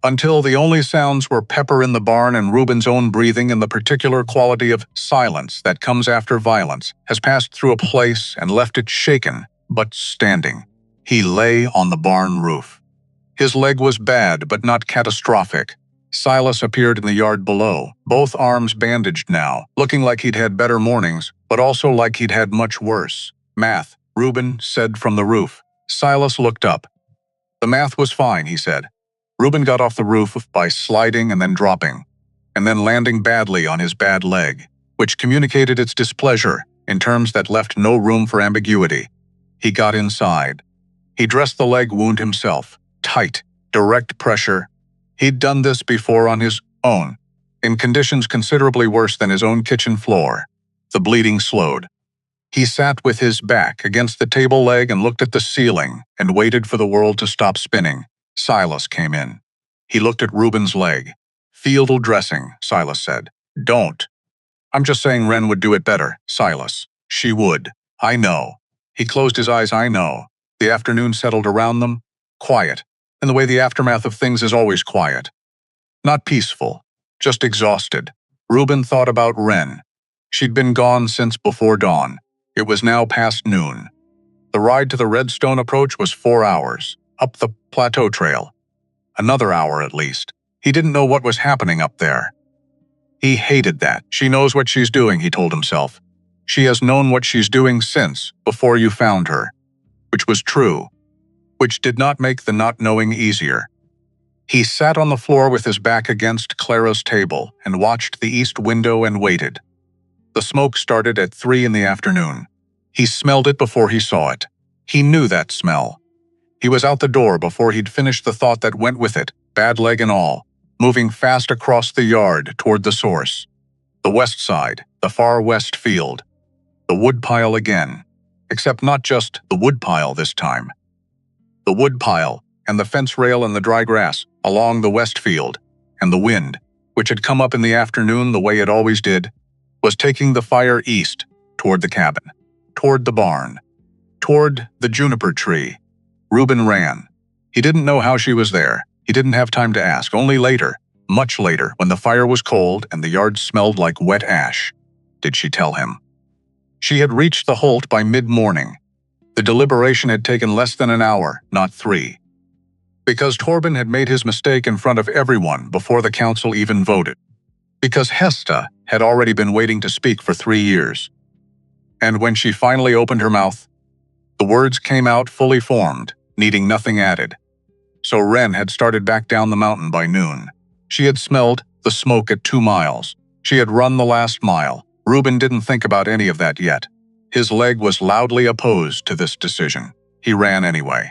Until the only sounds were pepper in the barn and Reuben's own breathing, and the particular quality of silence that comes after violence has passed through a place and left it shaken, but standing. He lay on the barn roof. His leg was bad, but not catastrophic. Silas appeared in the yard below, both arms bandaged now, looking like he'd had better mornings, but also like he'd had much worse. Math, Reuben said from the roof. Silas looked up. The math was fine, he said. Reuben got off the roof by sliding and then dropping, and then landing badly on his bad leg, which communicated its displeasure in terms that left no room for ambiguity. He got inside. He dressed the leg wound himself. Tight, direct pressure. He'd done this before on his own, in conditions considerably worse than his own kitchen floor. The bleeding slowed. He sat with his back against the table leg and looked at the ceiling and waited for the world to stop spinning. Silas came in. He looked at Reuben's leg. Field dressing, Silas said. Don't. I'm just saying Wren would do it better, Silas. She would. I know. He closed his eyes. I know. The afternoon settled around them. Quiet. In the way the aftermath of things is always quiet. Not peaceful. Just exhausted. Reuben thought about Wren. She'd been gone since before dawn. It was now past noon. The ride to the Redstone approach was 4 hours, up the plateau trail. Another hour at least. He didn't know what was happening up there. He hated that. She knows what she's doing, he told himself. She has known what she's doing since, before you found her. Which was true. Which did not make the not knowing easier. He sat on the floor with his back against Clara's table and watched the east window and waited. The smoke started at 3 in the afternoon. He smelled it before he saw it. He knew that smell. He was out the door before he'd finished the thought that went with it, bad leg and all, moving fast across the yard toward the source. The west side, the far west field. The woodpile again. Except not just the woodpile this time. The woodpile, and the fence rail and the dry grass along the west field, and the wind, which had come up in the afternoon the way it always did, was taking the fire east, toward the cabin, toward the barn, toward the juniper tree. Reuben ran. He didn't know how she was there. He didn't have time to ask. Only later, much later, when the fire was cold and the yard smelled like wet ash, did she tell him. She had reached the Holt by mid-morning. The deliberation had taken less than an hour, not 3. Because Torben had made his mistake in front of everyone before the council even voted. Because Hesta had already been waiting to speak for 3 years. And when she finally opened her mouth, the words came out fully formed, needing nothing added. So Wren had started back down the mountain by noon. She had smelled the smoke at 2 miles. She had run the last mile. Reuben didn't think about any of that yet. His leg was loudly opposed to this decision. He ran anyway.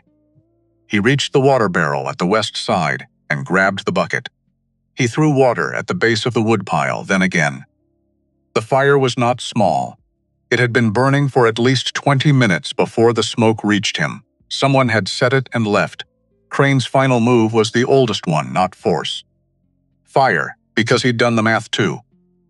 He reached the water barrel at the west side and grabbed the bucket. He threw water at the base of the woodpile, then again. The fire was not small. It had been burning for at least 20 minutes before the smoke reached him. Someone had set it and left. Crane's final move was the oldest one, not force. Fire, because he'd done the math too.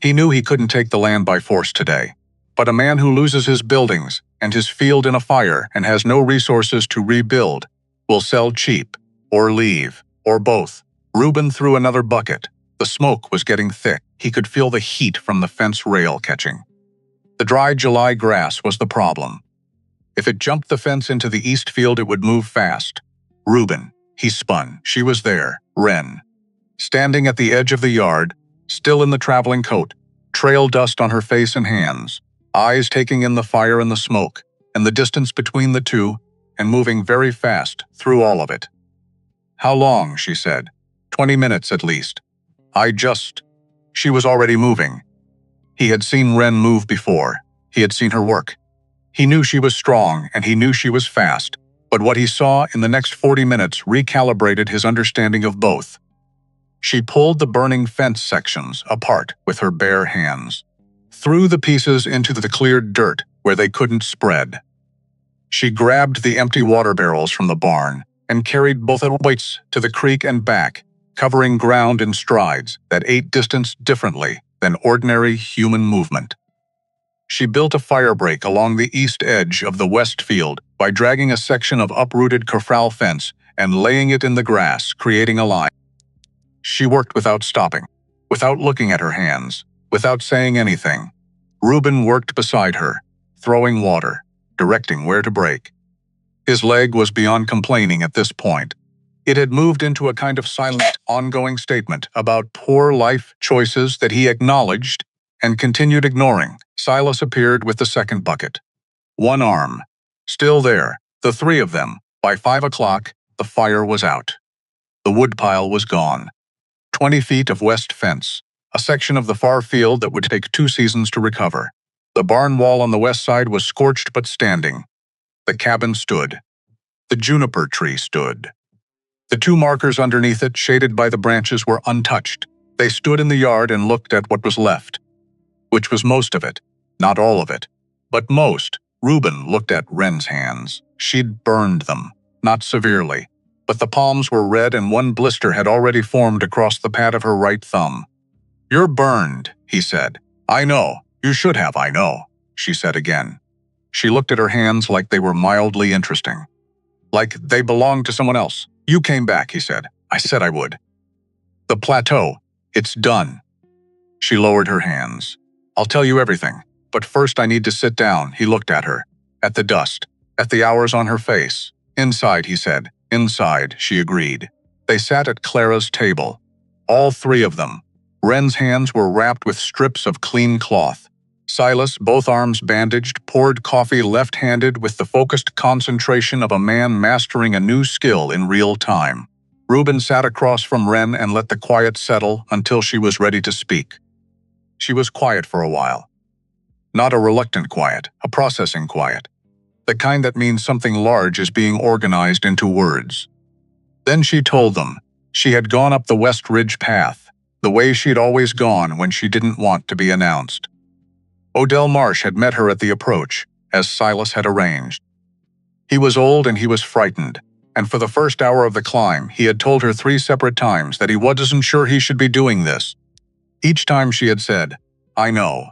He knew he couldn't take the land by force today. But a man who loses his buildings and his field in a fire and has no resources to rebuild will sell cheap, or leave, or both. Reuben threw another bucket. The smoke was getting thick. He could feel the heat from the fence rail catching. The dry July grass was the problem. If it jumped the fence into the east field, it would move fast. Reuben, he spun. She was there, Wren. Standing at the edge of the yard, still in the traveling coat, trail dust on her face and hands, eyes taking in the fire and the smoke, and the distance between the two, and moving very fast through all of it. How long, she said. 20 minutes at least. She was already moving. He had seen Wren move before. He had seen her work. He knew she was strong and he knew she was fast, but what he saw in the next 40 minutes recalibrated his understanding of both. She pulled the burning fence sections apart with her bare hands, threw the pieces into the cleared dirt where they couldn't spread. She grabbed the empty water barrels from the barn and carried both weights to the creek and back, covering ground in strides that ate distance differently than ordinary human movement. She built a fire break along the east edge of the west field by dragging a section of uprooted corral fence and laying it in the grass, creating a line. She worked without stopping, without looking at her hands, without saying anything. Reuben worked beside her, throwing water, directing where to break. His leg was beyond complaining at this point. It had moved into a kind of silent, ongoing statement about poor life choices that he acknowledged and continued ignoring. Silas appeared with the second bucket. One arm. Still there, the 3 of them. By 5 o'clock, the fire was out. The woodpile was gone. 20 feet of west fence, a section of the far field that would take 2 seasons to recover. The barn wall on the west side was scorched but standing. The cabin stood. The juniper tree stood. The 2 markers underneath it, shaded by the branches, were untouched. They stood in the yard and looked at what was left, which was most of it, not all of it, but most. Reuben looked at Wren's hands. She'd burned them, not severely, but the palms were red and one blister had already formed across the pad of her right thumb. "You're burned," he said. "I know. You should have, I know," she said again. She looked at her hands like they were mildly interesting. "Like they belonged to someone else. You came back," he said. "I said I would." "The plateau. It's done." She lowered her hands. "I'll tell you everything, but first I need to sit down." He looked at her, at the dust, at the hours on her face. "Inside," he said. "Inside," she agreed. They sat at Clara's table. All three of them. Wren's hands were wrapped with strips of clean cloth. Silas, both arms bandaged, poured coffee left-handed with the focused concentration of a man mastering a new skill in real time. Reuben sat across from Wren and let the quiet settle until she was ready to speak. She was quiet for a while. Not a reluctant quiet, a processing quiet. The kind that means something large is being organized into words. Then she told them she had gone up the West Ridge path, the way she'd always gone when she didn't want to be announced. Odell Marsh had met her at the approach, as Silas had arranged. He was old and he was frightened, and for the first hour of the climb, he had told her 3 separate times that he wasn't sure he should be doing this. Each time she had said, "I know.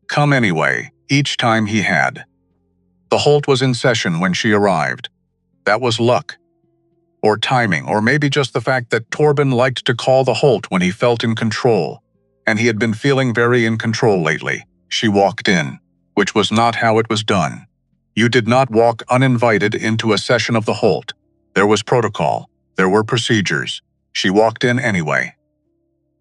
Come anyway," each time he had. The Holt was in session when she arrived. That was luck. Or timing, or maybe just the fact that Torben liked to call the Holt when he felt in control, and he had been feeling very in control lately. She walked in, which was not how it was done. You did not walk uninvited into a session of the Holt. There was protocol. There were procedures. She walked in anyway.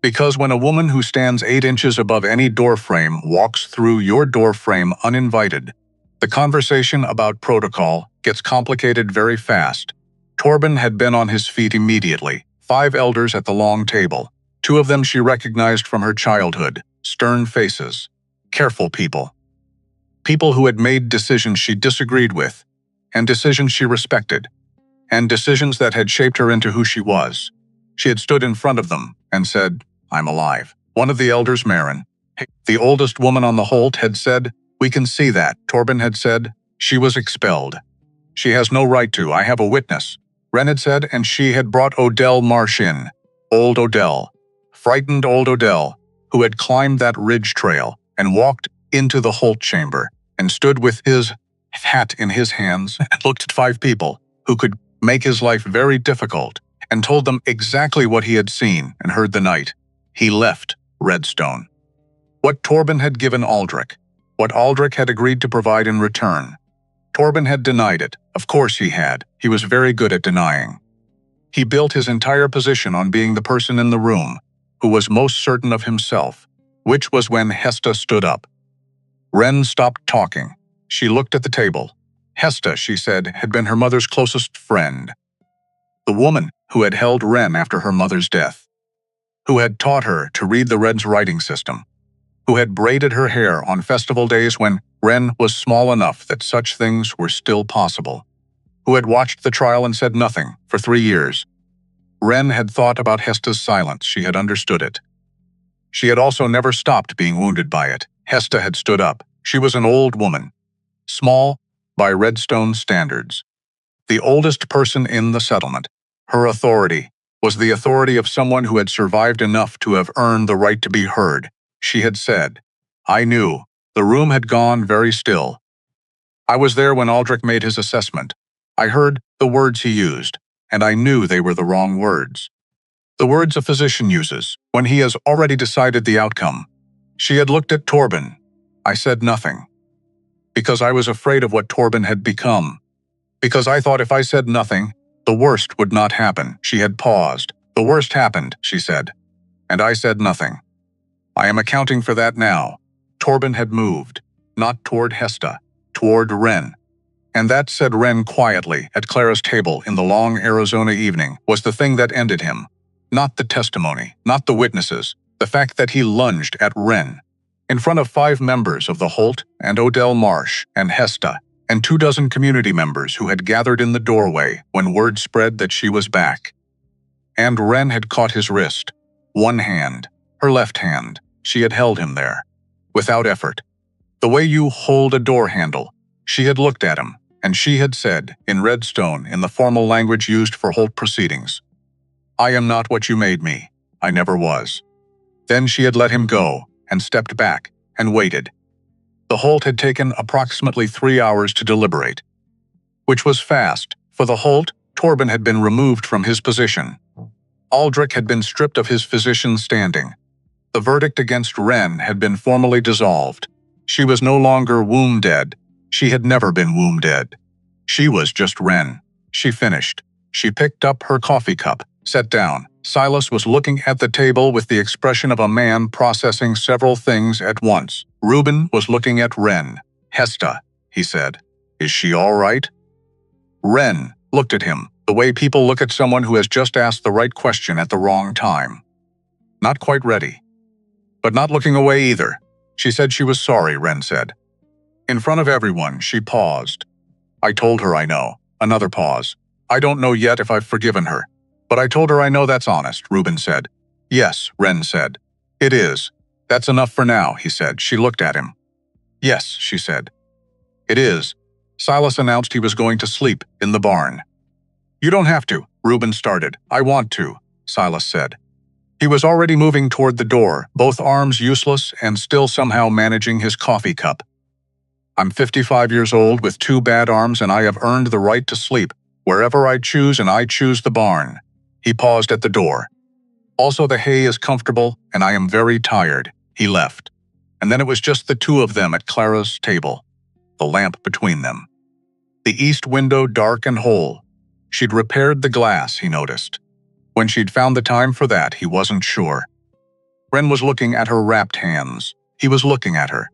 Because when a woman who stands 8 inches above any doorframe walks through your doorframe uninvited, the conversation about protocol gets complicated very fast. Torben had been on his feet immediately. 5 elders at the long table. 2 of them she recognized from her childhood. Stern faces. Careful people. People who had made decisions she disagreed with, and decisions she respected, and decisions that had shaped her into who she was. She had stood in front of them and said, "I'm alive." One of the elders, Marin, the oldest woman on the Holt, had said, "We can see that." Torben had said, "She was expelled. She has no right to. I have a witness." Wren had said, and she had brought Odell Marsh in. Old Odell. Frightened old Odell, who had climbed that ridge trail and walked into the Holt chamber and stood with his hat in his hands and looked at 5 people who could make his life very difficult and told them exactly what he had seen and heard the night he left Redstone. What Torben had given Aldrich, what Aldrich had agreed to provide in return. Torben had denied it. Of course he had. He was very good at denying. He built his entire position on being the person in the room who was most certain of himself, which was when Hesta stood up. Wren stopped talking. She looked at the table. Hesta, she said, had been her mother's closest friend. The woman who had held Wren after her mother's death, who had taught her to read the Red's writing system, who had braided her hair on festival days when Wren was small enough that such things were still possible, who had watched the trial and said nothing for 3 years. Wren had thought about Hesta's silence. She had understood it. She had also never stopped being wounded by it. Hesta had stood up. She was an old woman, small by Redstone standards, the oldest person in the settlement. Her authority was the authority of someone who had survived enough to have earned the right to be heard. She had said, "I knew." The room had gone very still. "I was there when Aldrich made his assessment. I heard the words he used, and I knew they were the wrong words. The words a physician uses when he has already decided the outcome." She had looked at Torben. I said nothing. Because I was afraid of what Torben had become. Because I thought if I said nothing, the worst would not happen. She had paused. "The worst happened," she said. And I said nothing. I am accounting for that now. Torben had moved, not toward Hesta, toward Wren. And that, said Wren quietly at Clara's table in the long Arizona evening, was the thing that ended him. Not the testimony, not the witnesses, the fact that he lunged at Wren. In front of 5 members of the Holt and Odell Marsh and Hesta and 24 community members who had gathered in the doorway when word spread that she was back. And Wren had caught his wrist. One hand. her left hand. She had held him there, without effort. The way you hold a door handle. She had looked at him, and she had said, in Redstone, in the formal language used for Holt proceedings, "I am not what you made me. I never was." Then she had let him go, and stepped back, and waited. The Holt had taken approximately 3 hours to deliberate, which was fast. For the Holt, Torben had been removed from his position. Aldrich had been stripped of his physician's standing. The verdict against Wren had been formally dissolved. She was no longer womb dead. She had never been womb dead. She was just Wren. She finished. She picked up her coffee cup, sat down. Silas was looking at the table with the expression of a man processing several things at once. Reuben was looking at Wren. "Hesta," he said. "Is she all right?" Wren looked at him, the way people look at someone who has just asked the right question at the wrong time. Not quite ready. But not looking away either. She said she was sorry, Wren said. In front of everyone, she paused. "I told her I know." Another pause. "I don't know yet if I've forgiven her. But I told her I know that's honest," Reuben said. "Yes," Wren said. "It is. That's enough for now," he said. She looked at him. "Yes," she said. "It is." Silas announced he was going to sleep in the barn. "You don't have to," Reuben started. "I want to," Silas said. He was already moving toward the door, both arms useless and still somehow managing his coffee cup. "I'm 55 years old with 2 bad arms, and I have earned the right to sleep wherever I choose, and I choose the barn." He paused at the door. "Also, the hay is comfortable, and I am very tired." He left. And then it was just the two of them at Clara's table, the lamp between them. The east window dark and whole. She'd repaired the glass, he noticed. When she'd found the time for that, he wasn't sure. Wren was looking at her wrapped hands. He was looking at her.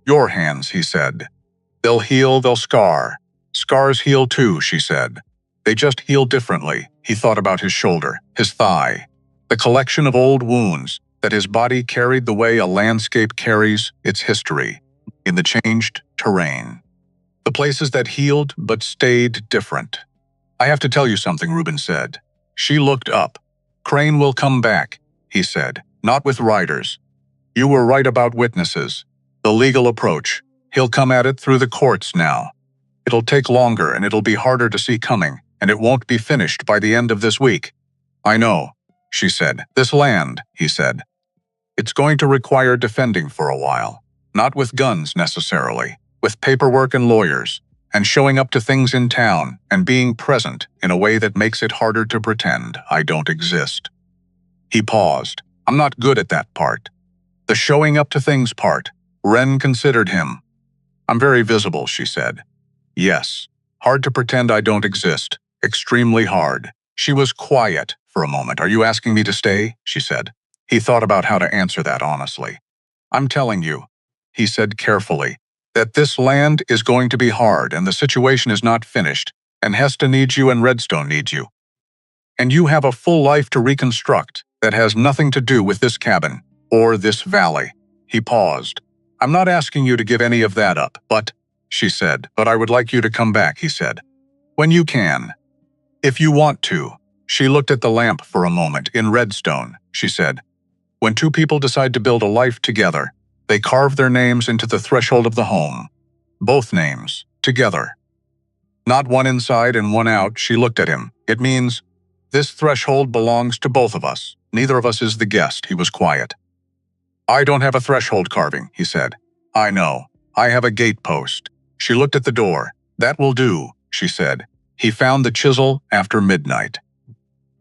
"Your hands," he said. "They'll heal, they'll scar. Scars heal too," she said. "They just heal differently." He thought about his shoulder, his thigh, the collection of old wounds that his body carried the way a landscape carries its history in the changed terrain. The places that healed but stayed different. "I have to tell you something," Reuben said. She looked up. "Crane will come back," he said, "not with riders. You were right about witnesses. The legal approach. He'll come at it through the courts now. It'll take longer and it'll be harder to see coming, and it won't be finished by the end of this week." "I know," she said. "This land," he said. "It's going to require defending for a while. Not with guns necessarily, with paperwork and lawyers, and showing up to things in town and being present in a way that makes it harder to pretend I don't exist." He paused. "I'm not good at that part. The showing up to things part." Wren considered him. "I'm very visible," she said. "Yes. Hard to pretend I don't exist. Extremely hard." She was quiet for a moment. "Are you asking me to stay?" she said. He thought about how to answer that honestly. "I'm telling you," he said carefully, "that this land is going to be hard and the situation is not finished, and Hesta needs you and Redstone needs you. And you have a full life to reconstruct that has nothing to do with this cabin or this valley." He paused. "I'm not asking you to give any of that up, but," she said, "but I would like you to come back," he said. "When you can. If you want to." She looked at the lamp for a moment. "In Redstone," she said, "when two people decide to build a life together, they carve their names into the threshold of the home. Both names, together. Not one inside and one out." She looked at him. "It means, this threshold belongs to both of us. Neither of us is the guest." He was quiet. "I don't have a threshold carving," he said. "I know. I have a gate post." She looked at the door. "That will do," she said. He found the chisel after midnight.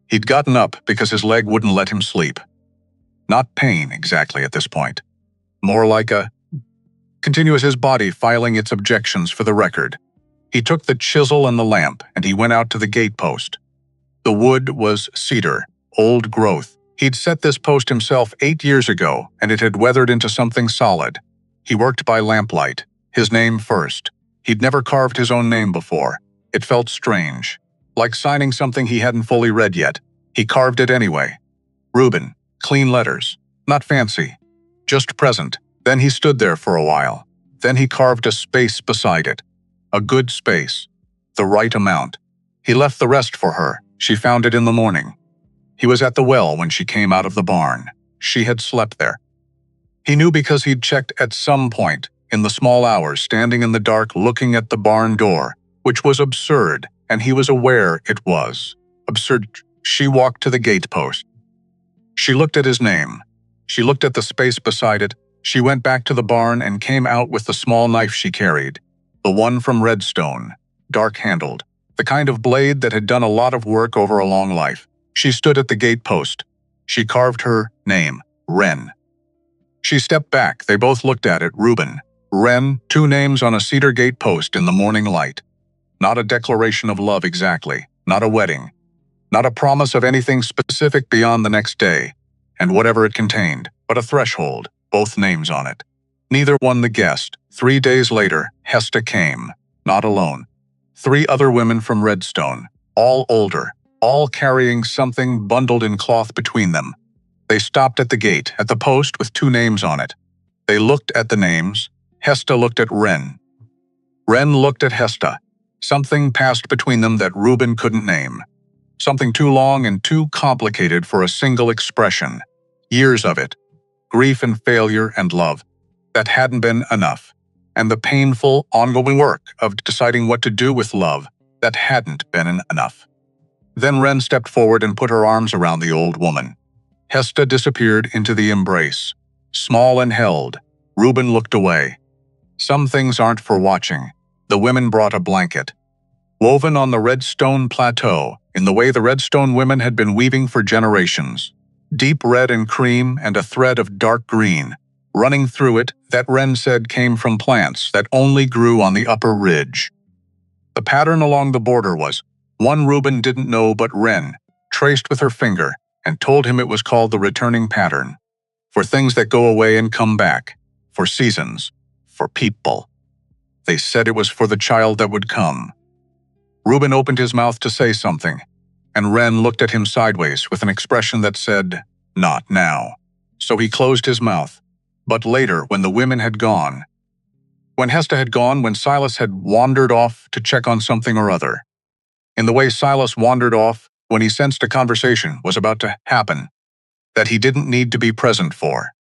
He'd gotten up because his leg wouldn't let him sleep. Not pain exactly at this point. More like a continuous his body filing its objections for the record. He took the chisel and the lamp, and he went out to the gate post. The wood was cedar, old growth. He'd set this post himself 8 years ago, and it had weathered into something solid. He worked by lamplight, his name first. He'd never carved his own name before. It felt strange, like signing something he hadn't fully read yet. He carved it anyway. Reuben, clean letters, not fancy, just present. Then he stood there for a while. Then he carved a space beside it. A good space. The right amount. He left the rest for her. She found it in the morning. He was at the well when she came out of the barn. she had slept there. He knew because he'd checked at some point, in the small hours, standing in the dark looking at the barn door, which was absurd, and he was aware it was absurd. She walked to the gatepost. She looked at his name. She looked at the space beside it. She went back to the barn and came out with the small knife she carried, the one from Redstone, dark-handled, the kind of blade that had done a lot of work over a long life. She stood at the gatepost. She carved her name, Wren. She stepped back. They both looked at it, Reuben, Wren, two names on a cedar gatepost in the morning light. Not a declaration of love exactly, not a wedding, not a promise of anything specific beyond the next day, and whatever it contained, but a threshold, both names on it. Neither one the guest. 3 days later, Hesta came, not alone. 3 other women from Redstone, all older, all carrying something bundled in cloth between them. They stopped at the gate, at the post with 2 names on it. They looked at the names. Hesta looked at Wren. Wren looked at Hesta. Something passed between them that Reuben couldn't name. Something too long and too complicated for a single expression. Years of it. Grief and failure and love. That hadn't been enough. And the painful, ongoing work of deciding what to do with love. That hadn't been enough. Then Wren stepped forward and put her arms around the old woman. Hesta disappeared into the embrace. Small and held. Reuben looked away. Some things aren't for watching. The women brought a blanket. Woven on the Redstone plateau, in the way the Redstone women had been weaving for generations. Deep red and cream and a thread of dark green. Running through it, that Wren said came from plants that only grew on the upper ridge. The pattern along the border was one Reuben didn't know but Wren, traced with her finger, and told him it was called the returning pattern. For things that go away and come back. For seasons. For people. They said it was for the child that would come. Reuben opened his mouth to say something, and Wren looked at him sideways with an expression that said, "Not now." So he closed his mouth. But later, when the women had gone, when Hesta had gone, when Silas had wandered off to check on something or other, in the way Silas wandered off when he sensed a conversation was about to happen that he didn't need to be present for,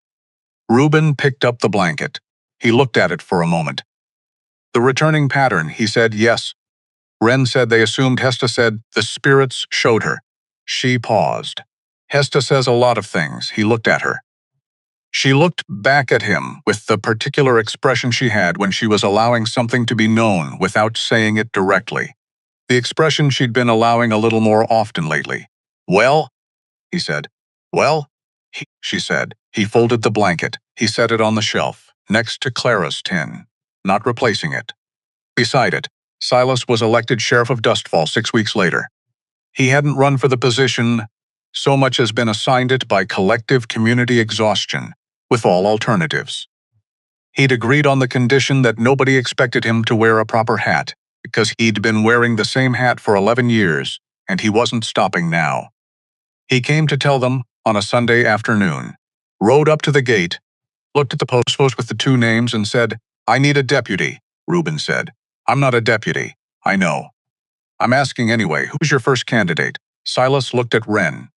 Reuben picked up the blanket. He looked at it for a moment. The returning pattern, he said, yes. Wren said they assumed. Hesta said the spirits showed her. She paused. Hesta says a lot of things. He looked at her. She looked back at him with the particular expression she had when she was allowing something to be known without saying it directly. The expression she'd been allowing a little more often lately. "Well?" he said. "Well?" she said. He folded the blanket. He set it on the shelf, next to Clara's tin, not replacing it. Beside it, Silas was elected sheriff of Dustfall 6 weeks later. He hadn't run for the position so much as been assigned it by collective community exhaustion, with all alternatives. He'd agreed on the condition that nobody expected him to wear a proper hat, because he'd been wearing the same hat for 11 years, and he wasn't stopping now. He came to tell them on a Sunday afternoon, rode up to the gate, looked at the post with the 2 names and said, "I need a deputy," Reuben said. "I'm not a deputy, I know. I'm asking anyway, who's your first candidate?" Silas looked at Wren.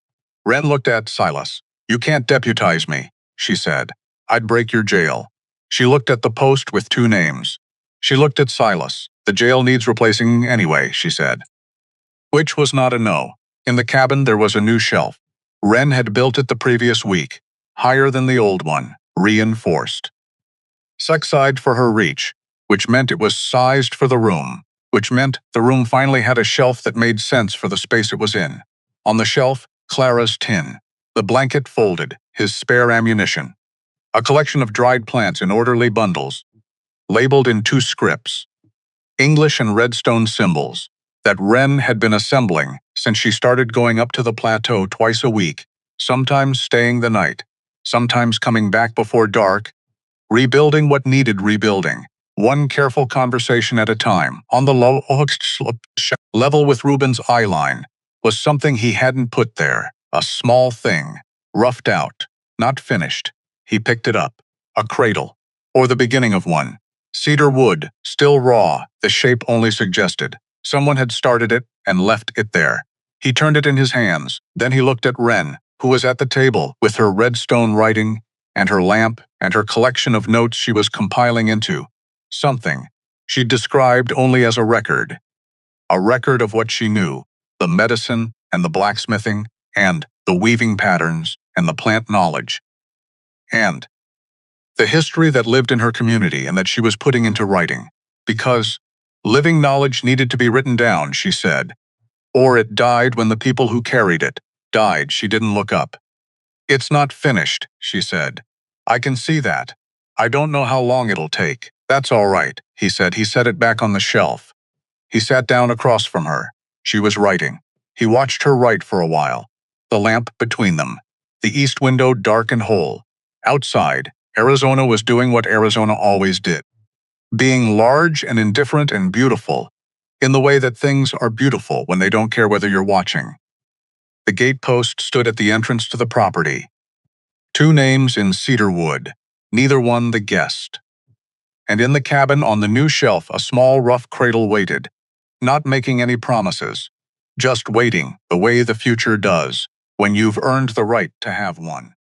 Wren looked at Silas. "You can't deputize me," she said. "I'd break your jail." She looked at the post with 2 names. She looked at Silas. "The jail needs replacing anyway," she said. Which was not a no. In the cabin there was a new shelf. Wren had built it the previous week, higher than the old one, reinforced. Sexside for her reach, which meant it was sized for the room, which meant the room finally had a shelf that made sense for the space it was in. On the shelf, Clara's tin, the blanket folded, his spare ammunition, a collection of dried plants in orderly bundles, labeled in 2 scripts, English and Redstone symbols, that Wren had been assembling since she started going up to the plateau twice a week, sometimes staying the night, sometimes coming back before dark, rebuilding what needed rebuilding, one careful conversation at a time, on the lowest level with Reuben's eye line, was something he hadn't put there, a small thing, roughed out, not finished. He picked it up, a cradle, or the beginning of one. Cedar wood, still raw, the shape only suggested. Someone had started it and left it there. He turned it in his hands, then he looked at Wren, who was at the table with her redstone writing and her lamp and her collection of notes she was compiling into something she described only as a record of what she knew, the medicine and the blacksmithing and the weaving patterns and the plant knowledge, and the history that lived in her community and that she was putting into writing. Because living knowledge needed to be written down, she said, or it died when the people who carried it died. She didn't look up. It's not finished, she said. I can see that. I don't know how long it'll take. That's all right, he said. He set it back on the shelf. He sat down across from her. She was writing. He watched her write for a while. The lamp between them. The east window dark and whole. Outside, Arizona was doing what Arizona always did. Being large and indifferent and beautiful, in the way that things are beautiful when they don't care whether you're watching. The gatepost stood at the entrance to the property. 2 names in cedar wood, neither one the guest. And in the cabin on the new shelf a small rough cradle waited, not making any promises, just waiting the way the future does when you've earned the right to have one.